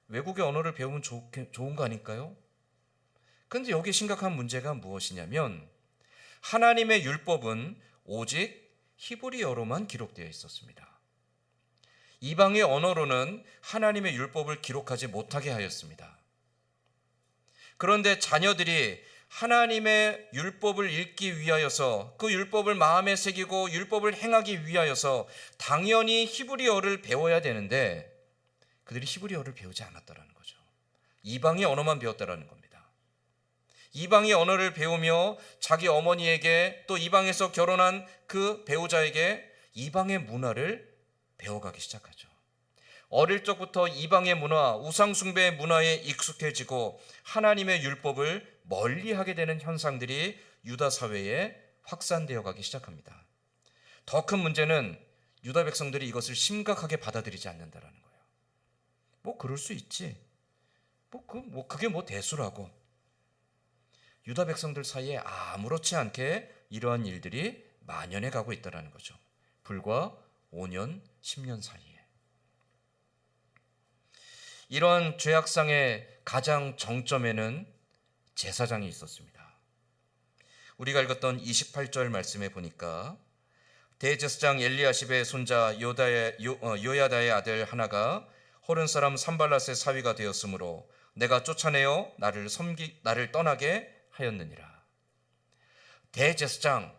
외국의 언어를 배우면 좋은 거 아닐까요? 그런데 여기 심각한 문제가 무엇이냐면 하나님의 율법은 오직 히브리어로만 기록되어 있었습니다. 이방의 언어로는 하나님의 율법을 기록하지 못하게 하였습니다. 그런데 자녀들이 하나님의 율법을 읽기 위하여서 그 율법을 마음에 새기고 율법을 행하기 위하여서 당연히 히브리어를 배워야 되는데 그들이 히브리어를 배우지 않았다라는 거죠. 이방의 언어만 배웠다라는 겁니다. 이방의 언어를 배우며 자기 어머니에게 또 이방에서 결혼한 그 배우자에게 이방의 문화를 배워가기 시작하죠. 어릴 적부터 이방의 문화, 우상숭배의 문화에 익숙해지고 하나님의 율법을 멀리하게 되는 현상들이 유다 사회에 확산되어 가기 시작합니다. 더 큰 문제는 유다 백성들이 이것을 심각하게 받아들이지 않는다라는 거예요. 그럴 수 있지. 그게 대수라고. 유다 백성들 사이에 아무렇지 않게 이러한 일들이 만연해 가고 있다는 거죠. 불과 5년, 10년 사이에. 이러한 죄악상의 가장 정점에는 제사장이 있었습니다. 우리가 읽었던 28절 말씀에 보니까 대제사장 엘리야십의 손자 요야다의 아들 하나가 호른 사람 산발랏의 사위가 되었으므로 내가 쫓아내어 나를 떠나게 하였느니라. 대제사장,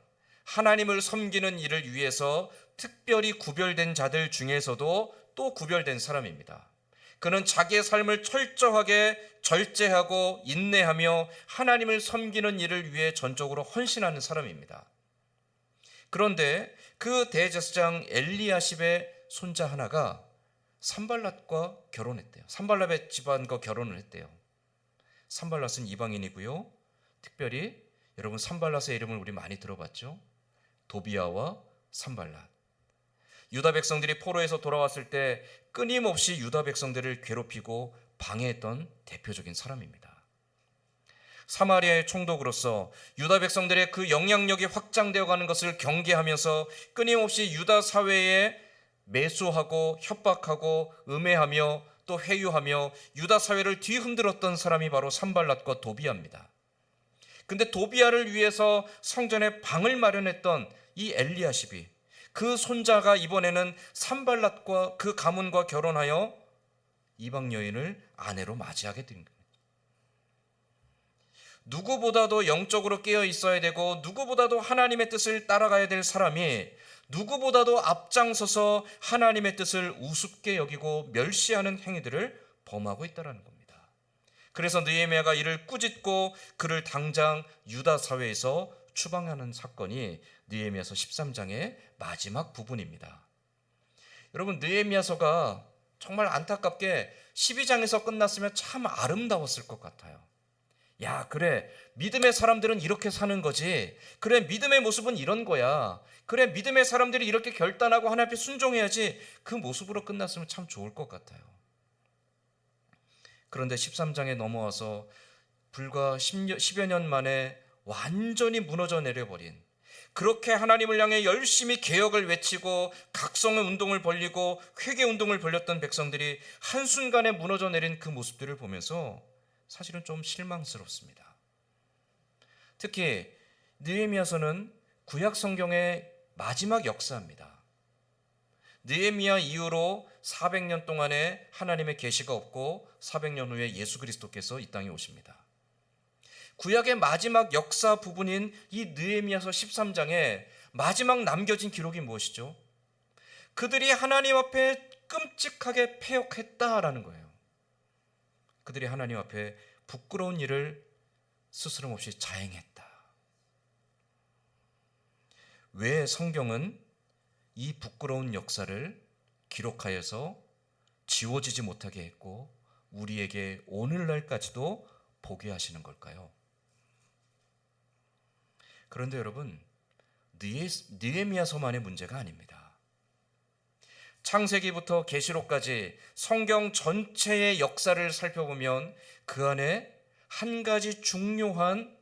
하나님을 섬기는 일을 위해서 특별히 구별된 자들 중에서도 또 구별된 사람입니다. 그는 자기의 삶을 철저하게 절제하고 인내하며 하나님을 섬기는 일을 위해 전적으로 헌신하는 사람입니다. 그런데 그 대제사장 엘리야십의 손자 하나가 산발랏과 결혼했대요. 산발랏의 집안과 결혼을 했대요. 산발랏은 이방인이고요. 특별히 여러분 산발랏의 이름을 우리 많이 들어봤죠. 도비아와 산발랏. 유다 백성들이 포로에서 돌아왔을 때 끊임없이 유다 백성들을 괴롭히고 방해했던 대표적인 사람입니다. 사마리아의 총독으로서 유다 백성들의 그 영향력이 확장되어 가는 것을 경계하면서 끊임없이 유다 사회에 매수하고 협박하고 음해하며 또 회유하며 유다 사회를 뒤흔들었던 사람이 바로 산발랏과 도비아입니다. 근데 도비아를 위해서 성전에 방을 마련했던 이 엘리야십이 그 손자가 이번에는 산발랏과 그 가문과 결혼하여 이방 여인을 아내로 맞이하게 된 겁니다. 누구보다도 영적으로 깨어 있어야 되고 누구보다도 하나님의 뜻을 따라가야 될 사람이 누구보다도 앞장서서 하나님의 뜻을 우습게 여기고 멸시하는 행위들을 범하고 있다는 겁니다. 그래서 느헤미야가 이를 꾸짖고 그를 당장 유다 사회에서 추방하는 사건이 느헤미야서 13장의 마지막 부분입니다. 여러분, 느헤미야서가 정말 안타깝게 12장에서 끝났으면 참 아름다웠을 것 같아요. 야, 그래, 믿음의 사람들은 이렇게 사는 거지. 그래, 믿음의 모습은 이런 거야. 그래, 믿음의 사람들이 이렇게 결단하고 하나님 앞에 순종해야지. 그 모습으로 끝났으면 참 좋을 것 같아요. 그런데 13장에 넘어와서 불과 10여 년 만에 완전히 무너져 내려버린, 그렇게 하나님을 향해 열심히 개혁을 외치고 각성의 운동을 벌이고 회개 운동을 벌였던 백성들이 한순간에 무너져 내린 그 모습들을 보면서 사실은 좀 실망스럽습니다. 특히 느헤미야서는 구약 성경의 마지막 역사입니다. 느헤미야 이후로 400년 동안에 하나님의 계시가 없고 400년 후에 예수 그리스도께서 이 땅에 오십니다. 구약의 마지막 역사 부분인 이 느헤미야서 13장에 마지막 남겨진 기록이 무엇이죠? 그들이 하나님 앞에 끔찍하게 패역했다라는 거예요. 그들이 하나님 앞에 부끄러운 일을 스스럼 없이 자행했다. 왜 성경은 이 부끄러운 역사를 기록하여서 지워지지 못하게 했고 우리에게 오늘날까지도 보게 하시는 걸까요? 그런데 여러분, 느헤미야서만의 문제가 아닙니다. 창세기부터 계시록까지 성경 전체의 역사를 살펴보면 그 안에 한 가지 중요한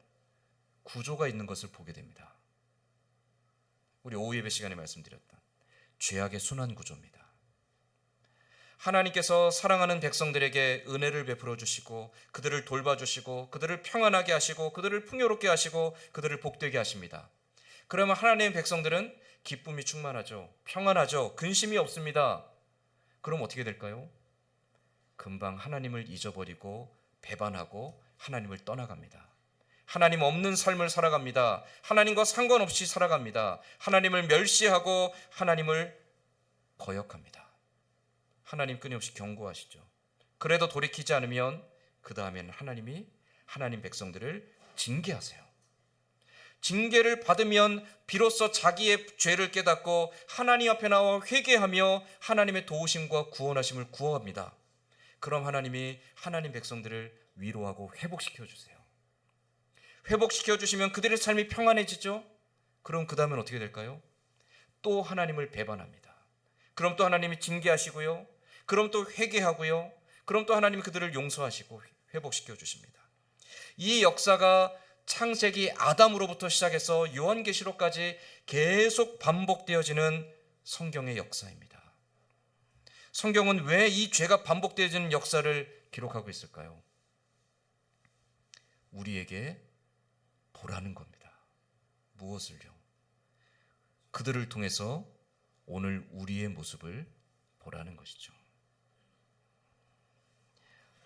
구조가 있는 것을 보게 됩니다. 우리 오후 예배 시간에 말씀드렸던 죄악의 순환 구조입니다. 하나님께서 사랑하는 백성들에게 은혜를 베풀어 주시고 그들을 돌봐주시고 그들을 평안하게 하시고 그들을 풍요롭게 하시고 그들을 복되게 하십니다. 그러면 하나님의 백성들은 기쁨이 충만하죠. 평안하죠. 근심이 없습니다. 그럼 어떻게 될까요? 금방 하나님을 잊어버리고 배반하고 하나님을 떠나갑니다. 하나님 없는 삶을 살아갑니다. 하나님과 상관없이 살아갑니다. 하나님을 멸시하고 하나님을 거역합니다. 하나님 끊임없이 경고하시죠. 그래도 돌이키지 않으면 그 다음에는 하나님이 하나님 백성들을 징계하세요. 징계를 받으면 비로소 자기의 죄를 깨닫고 하나님 앞에 나와 회개하며 하나님의 도우심과 구원하심을 구합니다. 그럼 하나님이 하나님 백성들을 위로하고 회복시켜 주세요. 회복시켜 주시면 그들의 삶이 평안해지죠. 그럼 그 다음엔 어떻게 될까요? 또 하나님을 배반합니다. 그럼 또 하나님이 징계하시고요. 그럼 또 회개하고요. 그럼 또 하나님이 그들을 용서하시고 회복시켜 주십니다. 이 역사가 창세기 아담으로부터 시작해서 요한계시록까지 계속 반복되어지는 성경의 역사입니다. 성경은 왜 이 죄가 반복되어지는 역사를 기록하고 있을까요? 우리에게 보라는 겁니다. 무엇을요? 그들을 통해서 오늘 우리의 모습을 보라는 것이죠.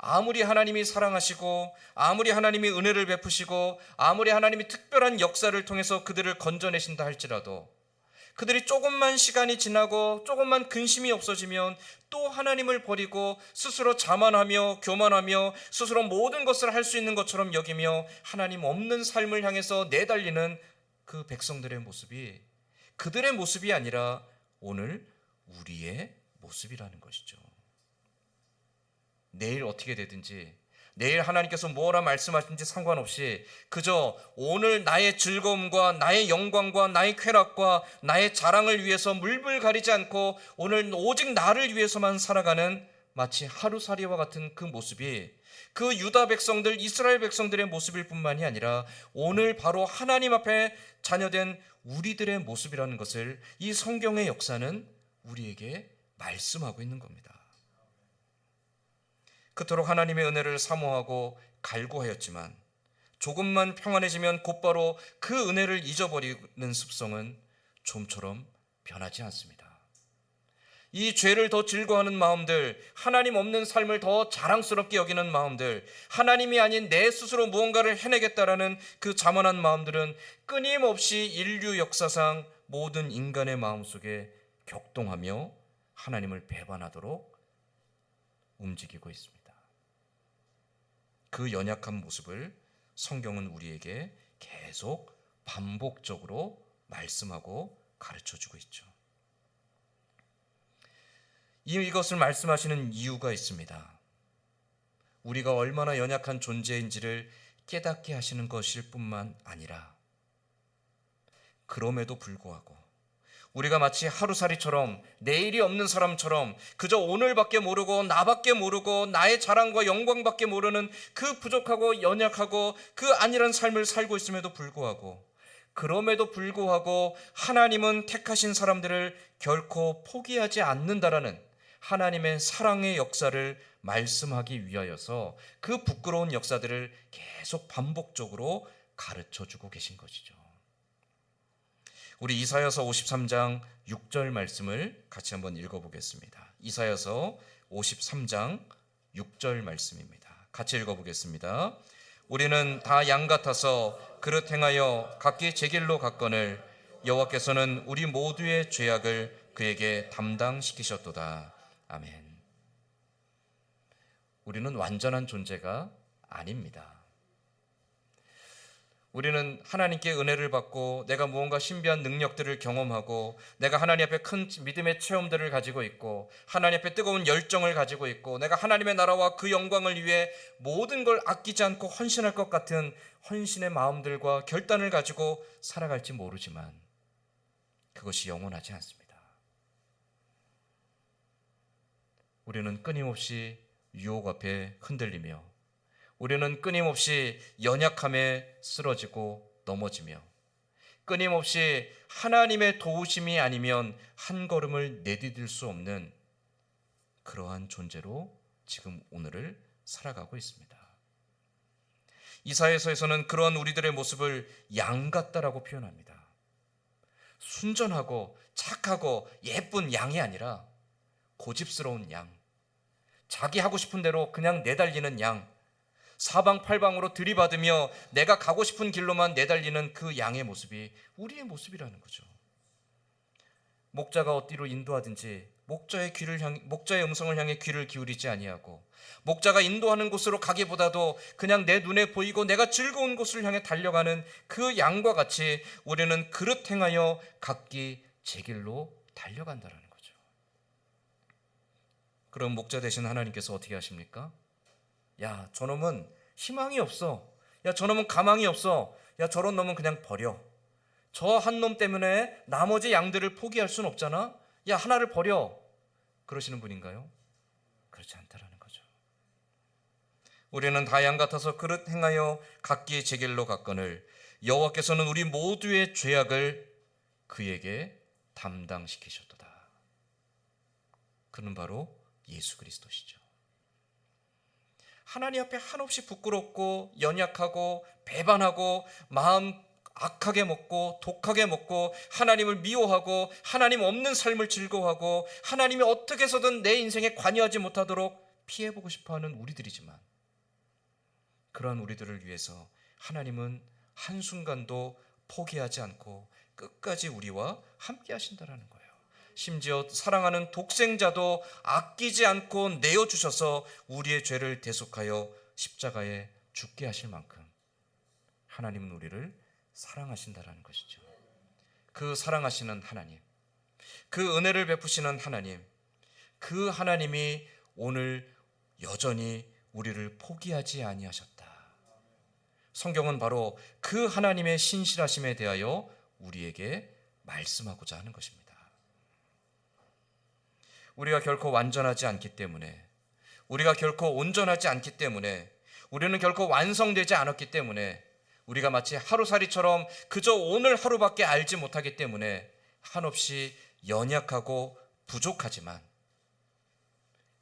아무리 하나님이 사랑하시고 아무리 하나님이 은혜를 베푸시고 아무리 하나님이 특별한 역사를 통해서 그들을 건져내신다 할지라도 그들이 조금만 시간이 지나고 조금만 근심이 없어지면 또 하나님을 버리고 스스로 자만하며 교만하며 스스로 모든 것을 할 수 있는 것처럼 여기며 하나님 없는 삶을 향해서 내달리는 그 백성들의 모습이 그들의 모습이 아니라 오늘 우리의 모습이라는 것이죠. 내일 어떻게 되든지 내일 하나님께서 뭐라 말씀하시는지 상관없이 그저 오늘 나의 즐거움과 나의 영광과 나의 쾌락과 나의 자랑을 위해서 물불 가리지 않고 오늘 오직 나를 위해서만 살아가는 마치 하루살이와 같은 그 모습이 그 유다 백성들 이스라엘 백성들의 모습일 뿐만이 아니라 오늘 바로 하나님 앞에 자녀된 우리들의 모습이라는 것을 이 성경의 역사는 우리에게 말씀하고 있는 겁니다. 그토록 하나님의 은혜를 사모하고 갈구하였지만 조금만 평안해지면 곧바로 그 은혜를 잊어버리는 습성은 좀처럼 변하지 않습니다. 이 죄를 더 즐거워하는 마음들, 하나님 없는 삶을 더 자랑스럽게 여기는 마음들, 하나님이 아닌 내 스스로 무언가를 해내겠다라는 그 자만한 마음들은 끊임없이 인류 역사상 모든 인간의 마음속에 격동하며 하나님을 배반하도록 움직이고 있습니다. 그 연약한 모습을 성경은 우리에게 계속 반복적으로 말씀하고 가르쳐주고 있죠. 이것을 말씀하시는 이유가 있습니다. 우리가 얼마나 연약한 존재인지를 깨닫게 하시는 것일 뿐만 아니라, 그럼에도 불구하고 우리가 마치 하루살이처럼 내일이 없는 사람처럼 그저 오늘밖에 모르고 나밖에 모르고 나의 자랑과 영광밖에 모르는 그 부족하고 연약하고 그 안일한 삶을 살고 있음에도 불구하고, 그럼에도 불구하고 하나님은 택하신 사람들을 결코 포기하지 않는다라는 하나님의 사랑의 역사를 말씀하기 위하여서 그 부끄러운 역사들을 계속 반복적으로 가르쳐주고 계신 것이죠. 우리 이사야서 53장 6절 말씀을 같이 한번 읽어보겠습니다. 이사야서 53장 6절 말씀입니다. 같이 읽어보겠습니다. 우리는 다 양 같아서 그릇 행하여 각기 제 길로 갔거늘 여호와께서는 우리 모두의 죄악을 그에게 담당시키셨도다. 아멘. 우리는 완전한 존재가 아닙니다. 우리는 하나님께 은혜를 받고 내가 무언가 신비한 능력들을 경험하고 내가 하나님 앞에 큰 믿음의 체험들을 가지고 있고 하나님 앞에 뜨거운 열정을 가지고 있고 내가 하나님의 나라와 그 영광을 위해 모든 걸 아끼지 않고 헌신할 것 같은 헌신의 마음들과 결단을 가지고 살아갈지 모르지만 그것이 영원하지 않습니다. 우리는 끊임없이 유혹 앞에 흔들리며 우리는 끊임없이 연약함에 쓰러지고 넘어지며 끊임없이 하나님의 도우심이 아니면 한 걸음을 내디딜 수 없는 그러한 존재로 지금 오늘을 살아가고 있습니다. 이사야서에서는 그러한 우리들의 모습을 양 같다라고 표현합니다. 순전하고 착하고 예쁜 양이 아니라 고집스러운 양, 자기 하고 싶은 대로 그냥 내달리는 양, 사방팔방으로 들이받으며 내가 가고 싶은 길로만 내달리는 그 양의 모습이 우리의 모습이라는 거죠. 목자가 어디로 인도하든지 목자의 음성을 향해 귀를 기울이지 아니하고 목자가 인도하는 곳으로 가기보다도 그냥 내 눈에 보이고 내가 즐거운 곳을 향해 달려가는 그 양과 같이 우리는 그릇 행하여 각기 제 길로 달려간다라는 거죠. 그럼 목자 되신 하나님께서 어떻게 하십니까? 야, 저놈은 희망이 없어. 야, 저놈은 가망이 없어. 야, 저런 놈은 그냥 버려. 저 한 놈 때문에 나머지 양들을 포기할 수는 없잖아. 야, 하나를 버려. 그러시는 분인가요? 그렇지 않다라는 거죠. 우리는 다 양 같아서 그릇 행하여 각기 제 길로 갔거늘 여호와께서는 우리 모두의 죄악을 그에게 담당시키셨도다. 그는 바로 예수 그리스도시죠. 하나님 앞에 한없이 부끄럽고 연약하고 배반하고 마음 악하게 먹고 독하게 먹고 하나님을 미워하고 하나님 없는 삶을 즐거워하고 하나님이 어떻게 해서든 내 인생에 관여하지 못하도록 피해보고 싶어하는 우리들이지만 그러한 우리들을 위해서 하나님은 한순간도 포기하지 않고 끝까지 우리와 함께 하신다는 거예요. 심지어 사랑하는 독생자도 아끼지 않고 내어주셔서 우리의 죄를 대속하여 십자가에 죽게 하실 만큼 하나님은 우리를 사랑하신다라는 것이죠. 그 사랑하시는 하나님, 그 은혜를 베푸시는 하나님, 그 하나님이 오늘 여전히 우리를 포기하지 아니하셨다. 성경은 바로 그 하나님의 신실하심에 대하여 우리에게 말씀하고자 하는 것입니다. 우리가 결코 완전하지 않기 때문에, 우리가 결코 온전하지 않기 때문에, 우리는 결코 완성되지 않았기 때문에, 우리가 마치 하루살이처럼 그저 오늘 하루밖에 알지 못하기 때문에 한없이 연약하고 부족하지만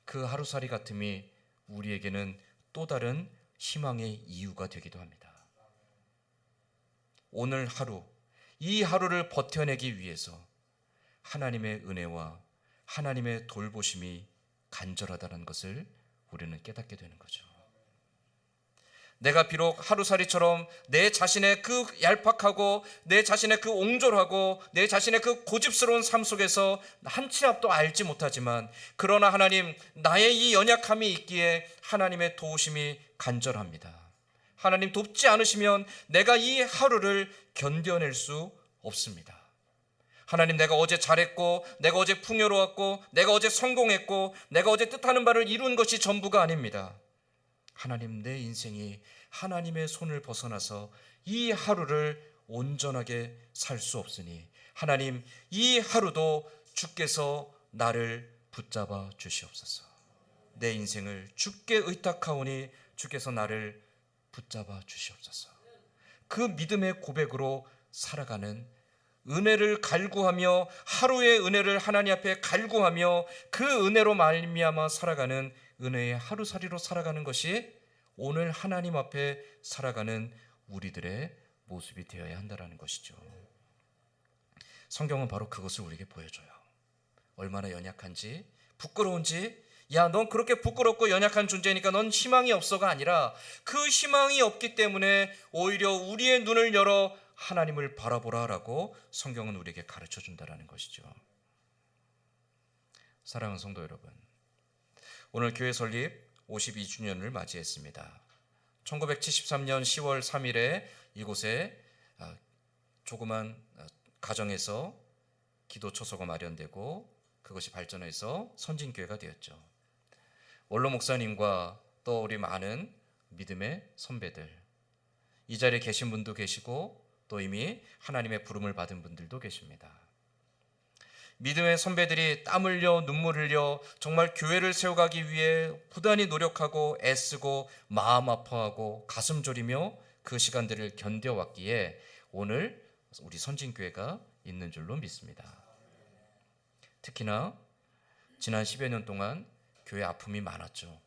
그 하루살이 같음이 우리에게는 또 다른 희망의 이유가 되기도 합니다. 오늘 하루, 이 하루를 버텨내기 위해서 하나님의 은혜와 하나님의 돌보심이 간절하다는 것을 우리는 깨닫게 되는 거죠. 내가 비록 하루살이처럼 내 자신의 그 얄팍하고 내 자신의 그 옹졸하고 내 자신의 그 고집스러운 삶 속에서 한 치 앞도 알지 못하지만, 그러나 하나님, 나의 이 연약함이 있기에 하나님의 도우심이 간절합니다. 하나님 돕지 않으시면 내가 이 하루를 견뎌낼 수 없습니다. 하나님, 내가 어제 잘했고, 내가 어제 풍요로웠고, 내가 어제 성공했고, 내가 어제 뜻하는 바를 이룬 것이 전부가 아닙니다. 하나님, 내 인생이 하나님의 손을 벗어나서 이 하루를 온전하게 살 수 없으니 하나님, 이 하루도 주께서 나를 붙잡아 주시옵소서. 내 인생을 주께 의탁하오니 주께서 나를 붙잡아 주시옵소서. 그 믿음의 고백으로 살아가는, 은혜를 갈구하며 하루의 은혜를 하나님 앞에 갈구하며 그 은혜로 말미암아 살아가는 은혜의 하루살이로 살아가는 것이 오늘 하나님 앞에 살아가는 우리들의 모습이 되어야 한다는 것이죠. 성경은 바로 그것을 우리에게 보여줘요. 얼마나 연약한지, 부끄러운지. 야, 넌 그렇게 부끄럽고 연약한 존재니까 넌 희망이 없어가 아니라, 그 희망이 없기 때문에 오히려 우리의 눈을 열어 하나님을 바라보라라고 성경은 우리에게 가르쳐 준다는 것이죠. 사랑하는 성도 여러분, 오늘 교회 설립 52주년을 맞이했습니다. 1973년 10월 3일에 이곳에 조그만 가정에서 기도 초소가 마련되고 그것이 발전해서 선진교회가 되었죠. 원로 목사님과 또 우리 많은 믿음의 선배들, 이 자리에 계신 분도 계시고 또 이미 하나님의 부름을 받은 분들도 계십니다. 믿음의 선배들이 땀 흘려 눈물 흘려 정말 교회를 세워가기 위해 부단히 노력하고 애쓰고 마음 아파하고 가슴 졸이며 그 시간들을 견뎌왔기에 오늘 우리 선진교회가 있는 줄로 믿습니다. 특히나 지난 10여 년 동안 교회 아픔이 많았죠.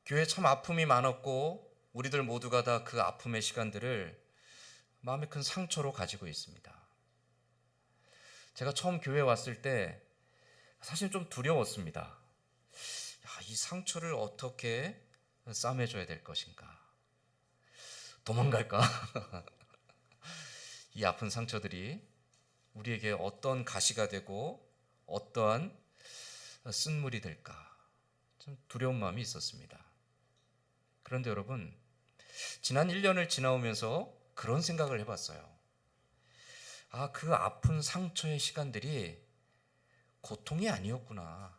교회 참 아픔이 많았고 우리들 모두가 다 그 아픔의 시간들을 마음에 큰 상처로 가지고 있습니다. 제가 처음 교회에 왔을 때 사실 좀 두려웠습니다. 이 상처를 어떻게 싸매줘야 될 것인가? 도망갈까? 이 아픈 상처들이 우리에게 어떤 가시가 되고 어떠한 쓴물이 될까? 좀 두려운 마음이 있었습니다. 그런데 여러분, 지난 1년을 지나오면서 그런 생각을 해봤어요. 그 아픈 상처의 시간들이 고통이 아니었구나.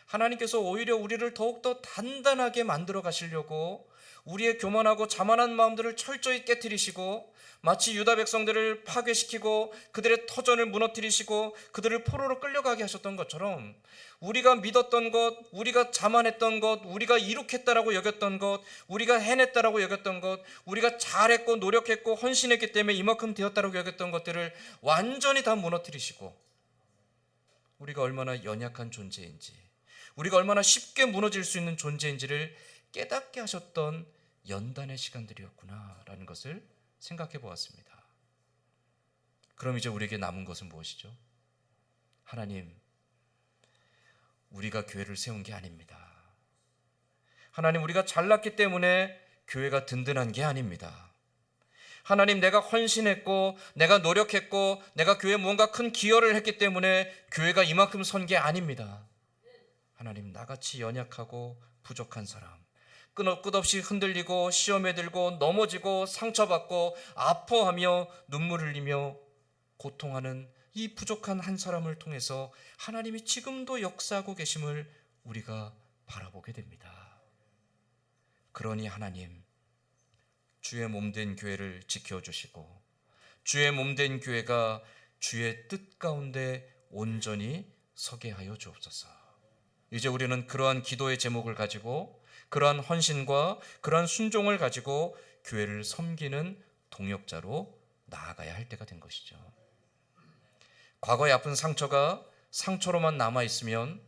하나님께서 오히려 우리를 더욱더 단단하게 만들어 가시려고 우리의 교만하고 자만한 마음들을 철저히 깨뜨리시고, 마치 유다 백성들을 파괴시키고 그들의 터전을 무너뜨리시고 그들을 포로로 끌려가게 하셨던 것처럼, 우리가 믿었던 것, 우리가 자만했던 것, 우리가 이룩했다라고 여겼던 것, 우리가 해냈다라고 여겼던 것, 우리가 잘했고 노력했고 헌신했기 때문에 이만큼 되었다라고 여겼던 것들을 완전히 다 무너뜨리시고, 우리가 얼마나 연약한 존재인지, 우리가 얼마나 쉽게 무너질 수 있는 존재인지를 깨닫게 하셨던 연단의 시간들이었구나라는 것을 생각해 보았습니다. 그럼 이제 우리에게 남은 것은 무엇이죠? 하나님, 우리가 교회를 세운 게 아닙니다. 하나님, 우리가 잘났기 때문에 교회가 든든한 게 아닙니다. 하나님, 내가 헌신했고 내가 노력했고 내가 교회에 뭔가 큰 기여를 했기 때문에 교회가 이만큼 선 게 아닙니다. 하나님, 나같이 연약하고 부족한 사람, 끝없이 흔들리고 시험에 들고 넘어지고 상처받고 아파하며 눈물 흘리며 고통하는 이 부족한 한 사람을 통해서 하나님이 지금도 역사하고 계심을 우리가 바라보게 됩니다. 그러니 하나님, 주의 몸된 교회를 지켜주시고 주의 몸된 교회가 주의 뜻 가운데 온전히 서게 하여 주옵소서. 이제 우리는 그러한 기도의 제목을 가지고, 그러한 헌신과 그러한 순종을 가지고 교회를 섬기는 동역자로 나아가야 할 때가 된 것이죠. 과거의 아픈 상처가 상처로만 남아있으면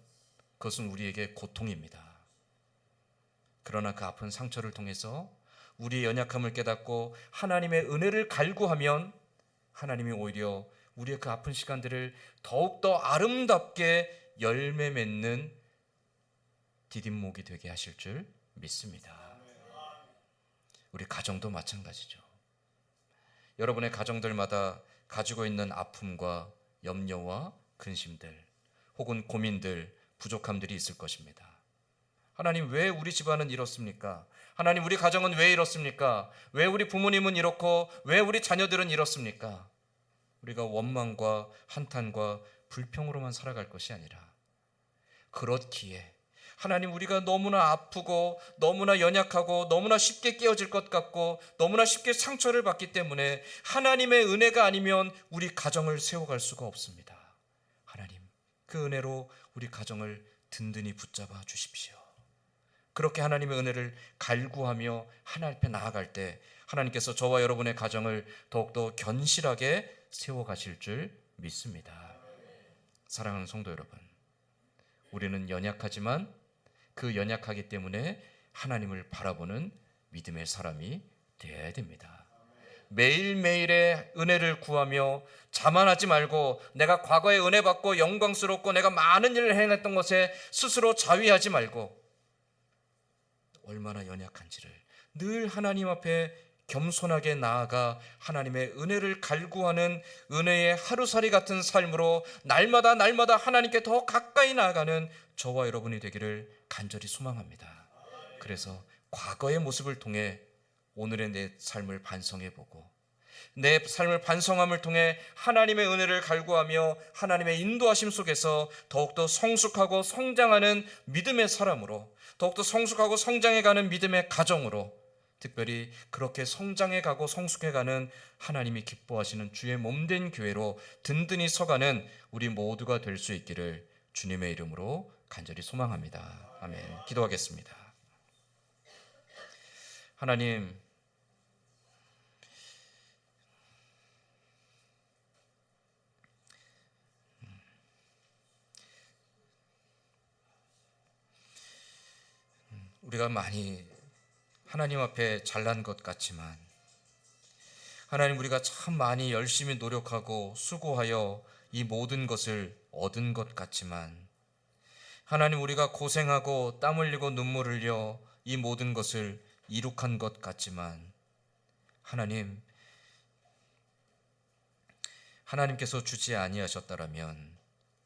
그것은 우리에게 고통입니다. 그러나 그 아픈 상처를 통해서 우리의 연약함을 깨닫고 하나님의 은혜를 갈구하면 하나님이 오히려 우리의 그 아픈 시간들을 더욱더 아름답게 열매 맺는 디딤목이 되게 하실 줄 믿습니다. 우리 가정도 마찬가지죠. 여러분의 가정들마다 가지고 있는 아픔과 염려와 근심들, 혹은 고민들, 부족함들이 있을 것입니다. 하나님, 왜 우리 집안은 이렇습니까? 하나님, 우리 가정은 왜 이렇습니까? 왜 우리 부모님은 이렇고 왜 우리 자녀들은 이렇습니까? 우리가 원망과 한탄과 불평으로만 살아갈 것이 아니라, 그렇기에 하나님, 우리가 너무나 아프고 너무나 연약하고 너무나 쉽게 깨어질 것 같고 너무나 쉽게 상처를 받기 때문에 하나님의 은혜가 아니면 우리 가정을 세워갈 수가 없습니다. 하나님, 그 은혜로 우리 가정을 든든히 붙잡아 주십시오. 그렇게 하나님의 은혜를 갈구하며 하나님 앞에 나아갈 때 하나님께서 저와 여러분의 가정을 더욱더 견실하게 세워가실 줄 믿습니다. 사랑하는 성도 여러분, 우리는 연약하지만 그 연약하기 때문에 하나님을 바라보는 믿음의 사람이 되어야 됩니다. 매일매일의 은혜를 구하며 자만하지 말고, 내가 과거에 은혜 받고 영광스럽고 내가 많은 일을 해냈던 것에 스스로 자위하지 말고, 얼마나 연약한지를 늘 하나님 앞에 겸손하게 나아가 하나님의 은혜를 갈구하는 은혜의 하루살이 같은 삶으로 날마다 하나님께 더 가까이 나아가는 저와 여러분이 되기를 간절히 소망합니다. 그래서 과거의 모습을 통해 오늘의 내 삶을 반성해보고, 내 삶을 반성함을 통해 하나님의 은혜를 갈구하며 하나님의 인도하심 속에서 더욱더 성숙하고 성장하는 믿음의 사람으로, 더욱더 성숙하고 성장해가는 믿음의 가정으로, 특별히 그렇게 성장해가고 성숙해가는 하나님이 기뻐하시는 주의 몸된 교회로 든든히 서가는 우리 모두가 될 수 있기를 주님의 이름으로 간절히 소망합니다. 아멘. 기도하겠습니다. 하나님, 우리가 많이 하나님 앞에 잘난 것 같지만, 하나님, 우리가 참 많이 열심히 노력하고 수고하여 이 모든 것을 얻은 것 같지만, 하나님, 우리가 고생하고 땀 흘리고 눈물 흘려 이 모든 것을 이룩한 것 같지만, 하나님께서 주지 아니하셨더라면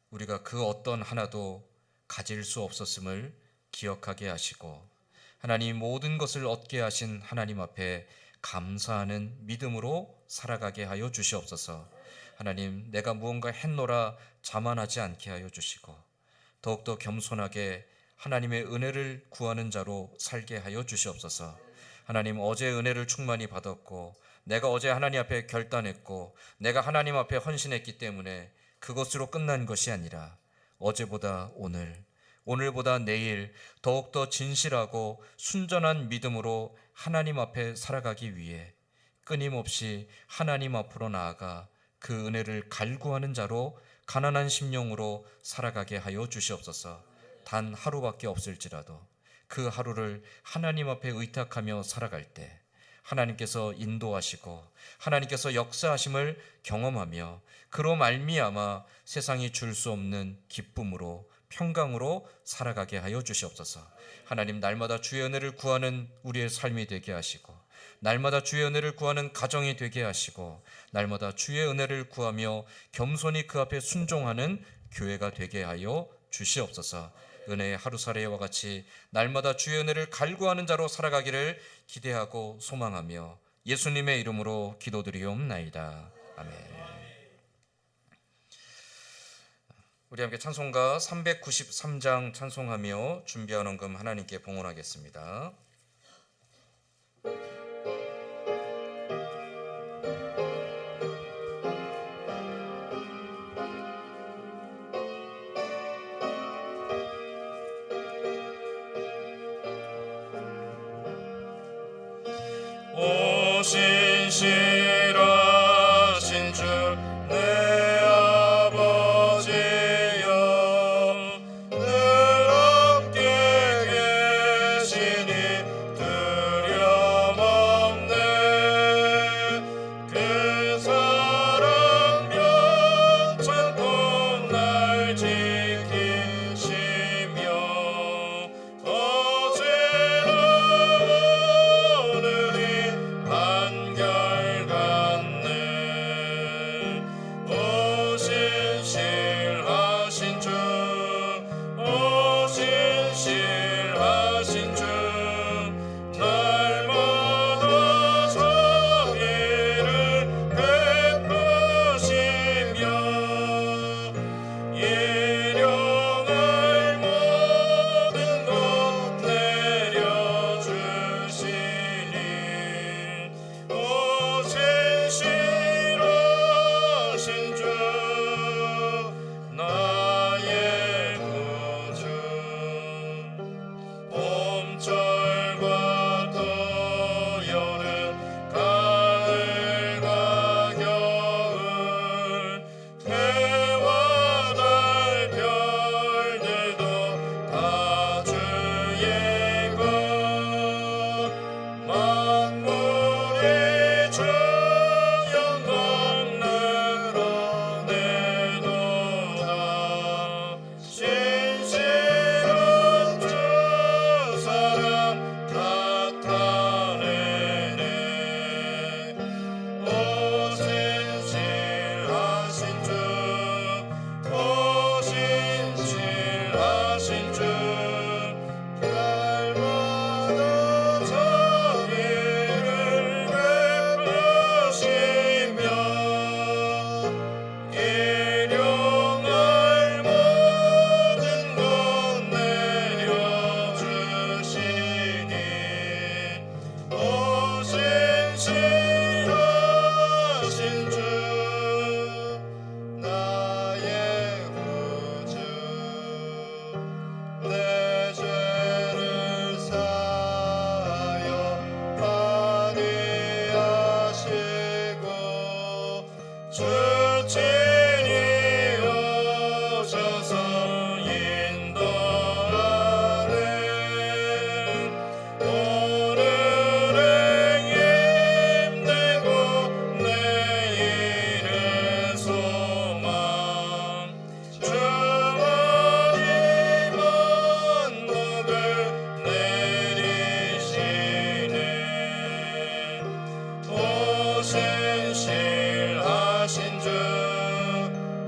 우리가 그 어떤 하나도 가질 수 없었음을 기억하게 하시고, 하나님, 모든 것을 얻게 하신 하나님 앞에 감사하는 믿음으로 살아가게 하여 주시옵소서. 하나님, 내가 무언가 했노라 자만하지 않게 하여 주시고, 더욱더 겸손하게 하나님의 은혜를 구하는 자로 살게 하여 주시옵소서. 하나님, 어제 은혜를 충만히 받았고, 내가 어제 하나님 앞에 결단했고, 내가 하나님 앞에 헌신했기 때문에 그것으로 끝난 것이 아니라, 어제보다 오늘, 오늘보다 내일 더욱더 진실하고 순전한 믿음으로 하나님 앞에 살아가기 위해 끊임없이 하나님 앞으로 나아가 그 은혜를 갈구하는 자로 가난한 심령으로 살아가게 하여 주시옵소서. 단 하루밖에 없을지라도 그 하루를 하나님 앞에 의탁하며 살아갈 때 하나님께서 인도하시고 하나님께서 역사하심을 경험하며, 그로 말미암아 세상이 줄 수 없는 기쁨으로 평강으로 살아가게 하여 주시옵소서. 하나님, 날마다 주의 은혜를 구하는 우리의 삶이 되게 하시고, 날마다 주의 은혜를 구하는 가정이 되게 하시고, 날마다 주의 은혜를 구하며 겸손히 그 앞에 순종하는 교회가 되게 하여 주시옵소서. 은혜의 하루살이와 같이 날마다 주의 은혜를 갈구하는 자로 살아가기를 기대하고 소망하며 예수님의 이름으로 기도드리옵나이다. 아멘. 우리 함께 찬송가 393장 찬송하며 준비한 헌금 하나님께 봉헌하겠습니다. 오 신실하신 주 내 아버지여, 늘 함께 계시니 주 날마다 자비를 베푸시며 일용할 모든 것 내려주시니 신실하신 주 나의 구주 내 죄를 사하여 많이 하시고 주 친히 오셔서 인도하네 오늘은 힘내고 내일은 소망 주머니 만복을 내리시네 오 신실하신 주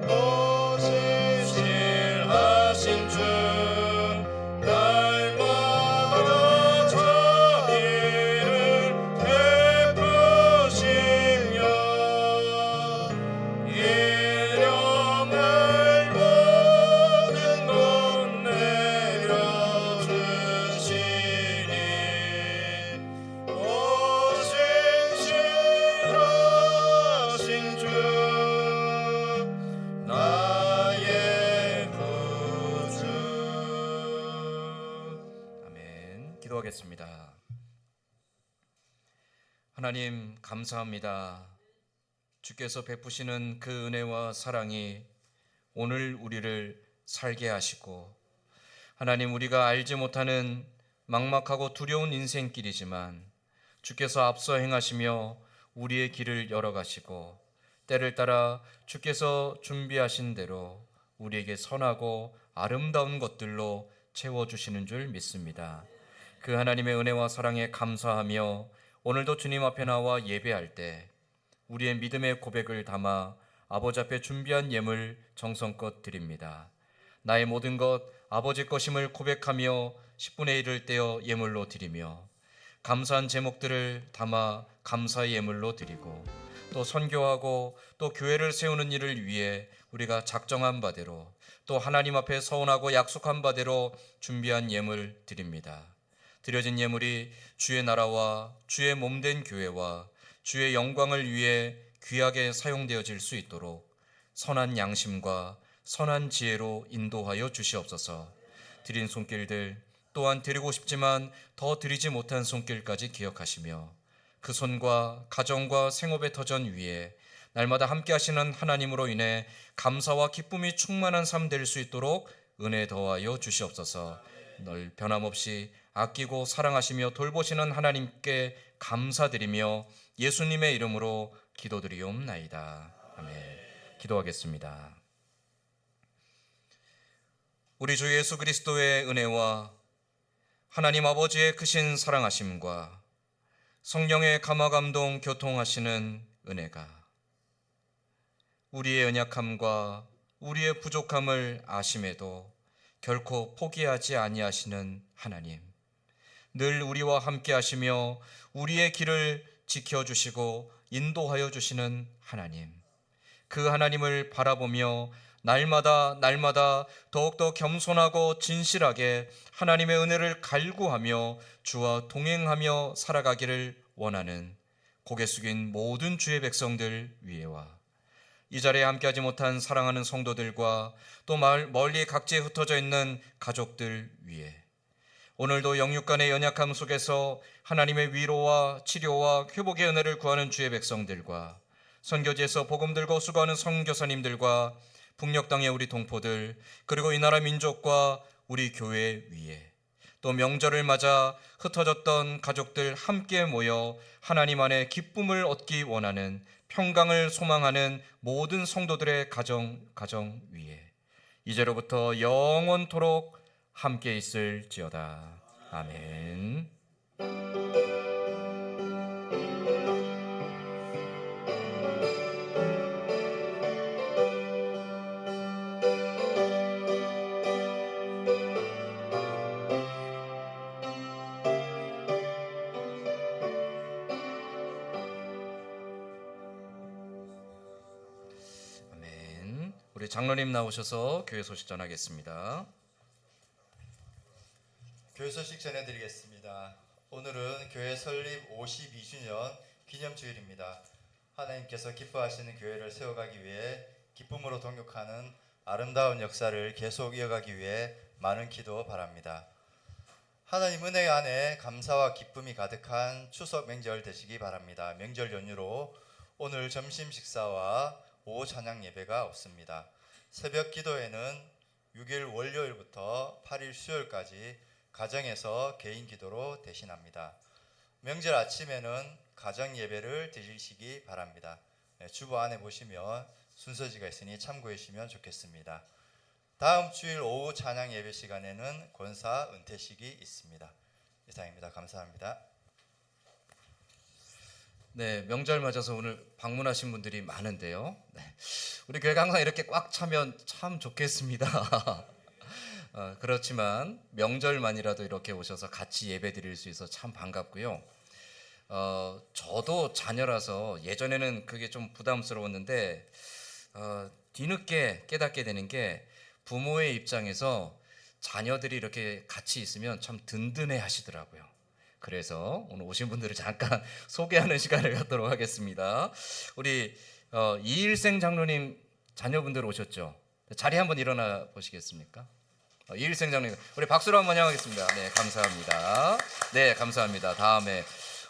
오 신실하신 주 날마다 자비를 베푸시며 일용할 모든 것 내려주시니 오 신실하신 주 나의 구주 아멘. 기도하겠습니다. 하나님 감사합니다. 주께서 베푸시는 그 은혜와 사랑이 오늘 우리를 살게 하시고 하나님 우리가 알지 못하는 막막하고 두려운 인생길이지만 주께서 앞서 행하시며 우리의 길을 열어가시고 때를 따라 주께서 준비하신 대로 우리에게 선하고 아름다운 것들로 채워주시는 줄 믿습니다. 그 하나님의 은혜와 사랑에 감사하며 오늘도 주님 앞에 나와 예배할 때 우리의 믿음의 고백을 담아 아버지 앞에 준비한 예물 정성껏 드립니다. 나의 모든 것 아버지 것임을 고백하며 10분의 1을 떼어 예물로 드리며 감사한 제목들을 담아 감사의 예물로 드리고 또 선교하고 또 교회를 세우는 일을 위해 우리가 작정한 바대로 또 하나님 앞에 서원하고 약속한 바대로 준비한 예물 드립니다. 드려진 예물이 주의 나라와 주의 몸된 교회와 주의 영광을 위해 귀하게 사용되어질 수 있도록 선한 양심과 선한 지혜로 인도하여 주시옵소서. 드린 손길들 또한 드리고 싶지만 더 드리지 못한 손길까지 기억하시며 그 손과 가정과 생업의 터전 위에 날마다 함께 하시는 하나님으로 인해 감사와 기쁨이 충만한 삶 될 수 있도록 은혜 더하여 주시옵소서. 늘 변함없이 아끼고 사랑하시며 돌보시는 하나님께 감사드리며 예수님의 이름으로 기도드리옵나이다. 아멘. 기도하겠습니다. 우리 주 예수 그리스도의 은혜와 하나님 아버지의 크신 사랑하심과 성령의 감화감동 교통하시는 은혜가 우리의 연약함과 우리의 부족함을 아심에도 결코 포기하지 아니하시는 하나님, 늘 우리와 함께 하시며 우리의 길을 지켜주시고 인도하여 주시는 하나님, 그 하나님을 바라보며 날마다 더욱더 겸손하고 진실하게 하나님의 은혜를 갈구하며 주와 동행하며 살아가기를 원하는 고개 숙인 모든 주의 백성들 위에와 이 자리에 함께하지 못한 사랑하는 성도들과 또 멀리 각지에 흩어져 있는 가족들 위에 오늘도 영육간의 연약함 속에서 하나님의 위로와 치료와 회복의 은혜를 구하는 주의 백성들과 선교지에서 복음 들고 수고하는 선교사님들과 북녘 땅의 우리 동포들 그리고 이 나라 민족과 우리 교회 위에 또 명절을 맞아 흩어졌던 가족들 함께 모여 하나님 안에 기쁨을 얻기 원하는 평강을 소망하는 모든 성도들의 가정 위에 이제로부터 영원토록 함께 있을지어다. 아멘. 우리 장로님 나오셔서 교회 소식 전하겠습니다. 교회 소식 전해드리겠습니다. 오늘은 교회 설립 52주년 기념주일입니다. 하나님께서 기뻐하시는 교회를 세워가기 위해 기쁨으로 동역하는 아름다운 역사를 계속 이어가기 위해 많은 기도 바랍니다. 하나님 은혜 안에 감사와 기쁨이 가득한 추석 명절 되시기 바랍니다. 명절 연휴로 오늘 점심 식사와 오후 찬양 예배가 없습니다. 새벽 기도회는 6일 월요일부터 8일 수요일까지 가정에서 개인 기도로 대신합니다. 명절 아침에는 가정 예배를 드리시기 바랍니다. 주보 안에 보시면 순서지가 있으니 참고해 주시면 좋겠습니다. 다음 주일 오후 찬양 예배 시간에는 권사 은퇴식이 있습니다. 이상입니다. 감사합니다. 네, 명절 맞아서 오늘 방문하신 분들이 많은데요. 네, 우리 교회가 항상 이렇게 꽉 차면 참 좋겠습니다. 그렇지만 명절만이라도 이렇게 오셔서 같이 예배 드릴 수 있어서 참 반갑고요. 저도 자녀라서 예전에는 그게 좀 부담스러웠는데 뒤늦게 깨닫게 되는 게 부모의 입장에서 자녀들이 이렇게 같이 있으면 참 든든해 하시더라고요. 그래서 오늘 오신 분들을 잠깐 소개하는 시간을 갖도록 하겠습니다. 우리 이일생 장로님 자녀분들 오셨죠? 자리 한번 일어나 보시겠습니까? 이일생 장로님 우리 박수로 한번 환영하겠습니다. 네, 감사합니다. 네, 감사합니다. 다음에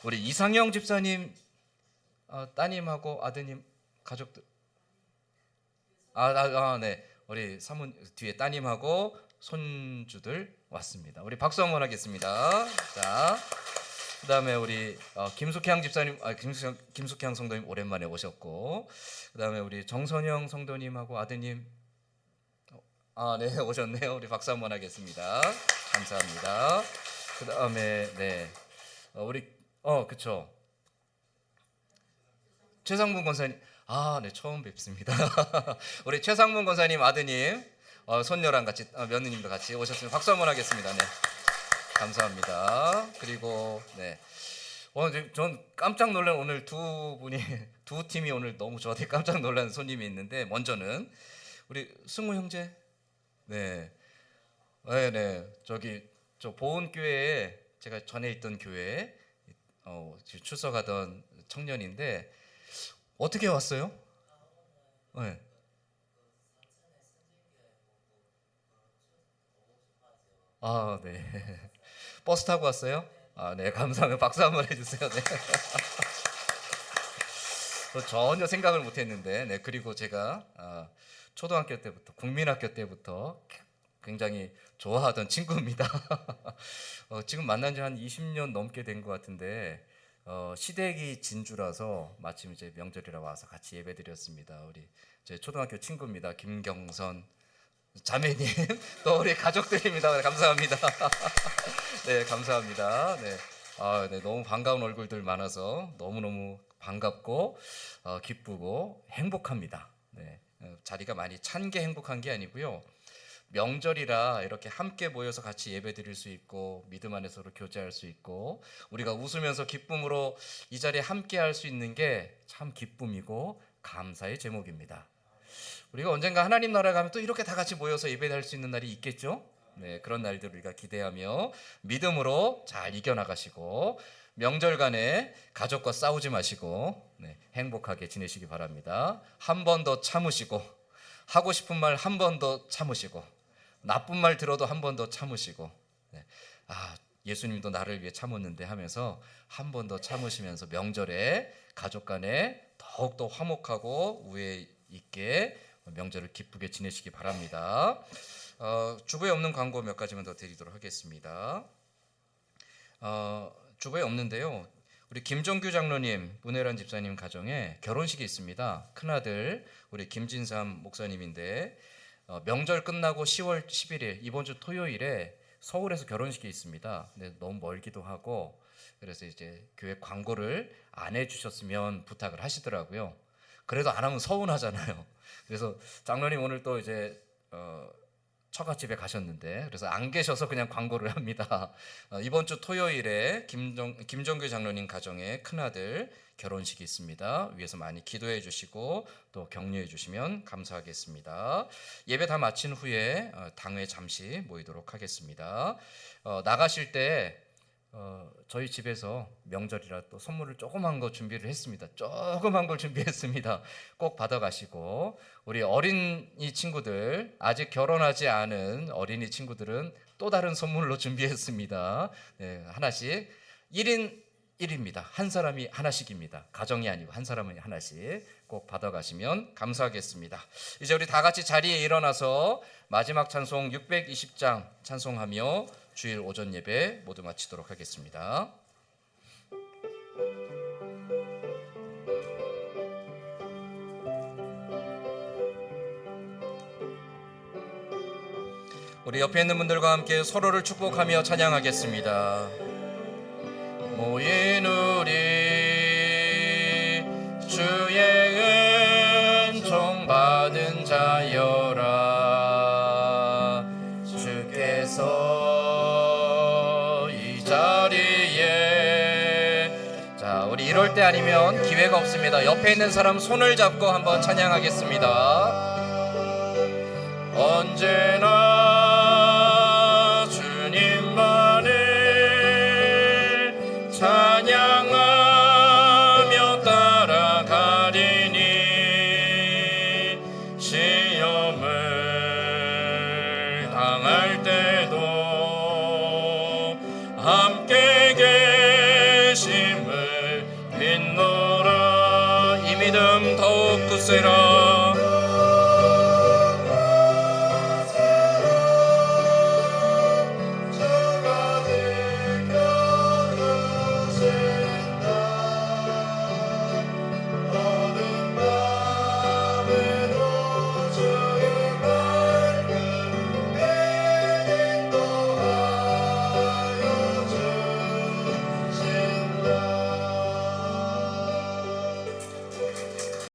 우리 이상영 집사님 따님하고 아드님 가족들 네, 우리 사모 뒤에 따님하고 손주들 왔습니다. 우리 박수 한번 하겠습니다. 자, 그다음에 우리 김숙향 집사님, 김숙향 성도님 오랜만에 오셨고, 그다음에 우리 정선영 성도님하고 아드님, 네 오셨네요. 우리 박수 한번 하겠습니다. 감사합니다. 그다음에 네, 우리 그쵸. 최상문 권사님, 네 처음 뵙습니다. 우리 최상문 권사님 아드님, 손녀랑 같이 며느님도 같이 오셨으면 박수 한번 하겠습니다. 네, 감사합니다. 그리고 네, 오늘 전 깜짝 놀란 오늘 두 팀이 오늘 너무 저한테 깜짝 놀란 손님이 있는데 먼저는 우리 승우 형제, 네, 저기 저 보은교회에 제가 전에 있던 교회에 출석하던 청년인데 어떻게 왔어요? 네. 네. 버스 타고 왔어요? 네, 감사합니다. 박수 한번 해주세요. 네. 전혀 생각을 못했는데, 네. 그리고 제가 초등학교 때부터, 국민학교 때부터 굉장히 좋아하던 친구입니다. 지금 만난 지 한 20년 넘게 된 것 같은데, 시댁이 진주라서 마침 이제 명절이라 와서 같이 예배드렸습니다. 우리 제 초등학교 친구입니다. 김경선 자매님, 또 우리 가족들입니다. 감사합니다. 네, 감사합니다. 네, 네, 너무 반가운 얼굴들 많아서 너무너무 반갑고 기쁘고 행복합니다. 네, 자리가 많이 찬 게 행복한 게 아니고요. 명절이라 이렇게 함께 모여서 같이 예배드릴 수 있고 믿음 안에서 서로 교제할 수 있고 우리가 웃으면서 기쁨으로 이 자리에 함께 할 수 있는 게 참 기쁨이고 감사의 제목입니다. 우리가 언젠가 하나님 나라에 가면 또 이렇게 다 같이 모여서 예배할 수 있는 날이 있겠죠? 네, 그런 날들 우리가 기대하며 믿음으로 잘 이겨나가시고 명절간에 가족과 싸우지 마시고 네, 행복하게 지내시기 바랍니다. 한 번 더 참으시고 하고 싶은 말 한 번 더 참으시고 나쁜 말 들어도 한 번 더 참으시고 네, 예수님도 나를 위해 참았는데 하면서 한 번 더 참으시면서 명절에 가족 간에 더욱더 화목하고 우애 있게 명절을 기쁘게 지내시기 바랍니다. 주보에 없는 광고 몇 가지만 더 드리도록 하겠습니다. 주보에 없는데요. 우리 김종규 장로님, 문혜란 집사님 가정에 결혼식이 있습니다. 큰아들 우리 김진삼 목사님인데 명절 끝나고 10월 11일 이번 주 토요일에 서울에서 결혼식이 있습니다. 근데 너무 멀기도 하고 그래서 이제 교회 광고를 안 해주셨으면 부탁을 하시더라고요. 그래도 안 하면 서운하잖아요. 그래서 장로님 오늘 또 이제 처갓집에 가셨는데 그래서 안 계셔서 그냥 광고를 합니다. 이번 주 토요일에 김정규 장로님 가정의 큰아들 결혼식이 있습니다. 위에서 많이 기도해 주시고 또 격려해 주시면 감사하겠습니다. 예배 다 마친 후에 당회 잠시 모이도록 하겠습니다. 나가실 때 저희 집에서 명절이라 또 선물을 조그만 거 준비를 했습니다. 조그만 걸 준비했습니다. 꼭 받아가시고 우리 어린이 친구들, 아직 결혼하지 않은 어린이 친구들은 또 다른 선물로 준비했습니다. 네, 하나씩 1인 1입니다. 한 사람이 하나씩입니다. 가정이 아니고 한 사람이 하나씩 꼭 받아가시면 감사하겠습니다. 이제 우리 다 같이 자리에 일어나서 마지막 찬송 620장 찬송하며 주일 오전 예배 모두 마치도록 하겠습니다. 우리 옆에 있는 분들과 함께 서로를 축복하며 찬양하겠습니다. 모인 우리 주의 은총 받은 자여라. 주께서 이 자리에 우리 이럴 때 아니면 기회가 없습니다. 옆에 있는 사람 손을 잡고 한번 찬양하겠습니다. 언제나 주님만을 찬양하며 따라가리니 시험을 당할 때도 함께 계심을 믿노라. 이 믿음 더욱 굳세라.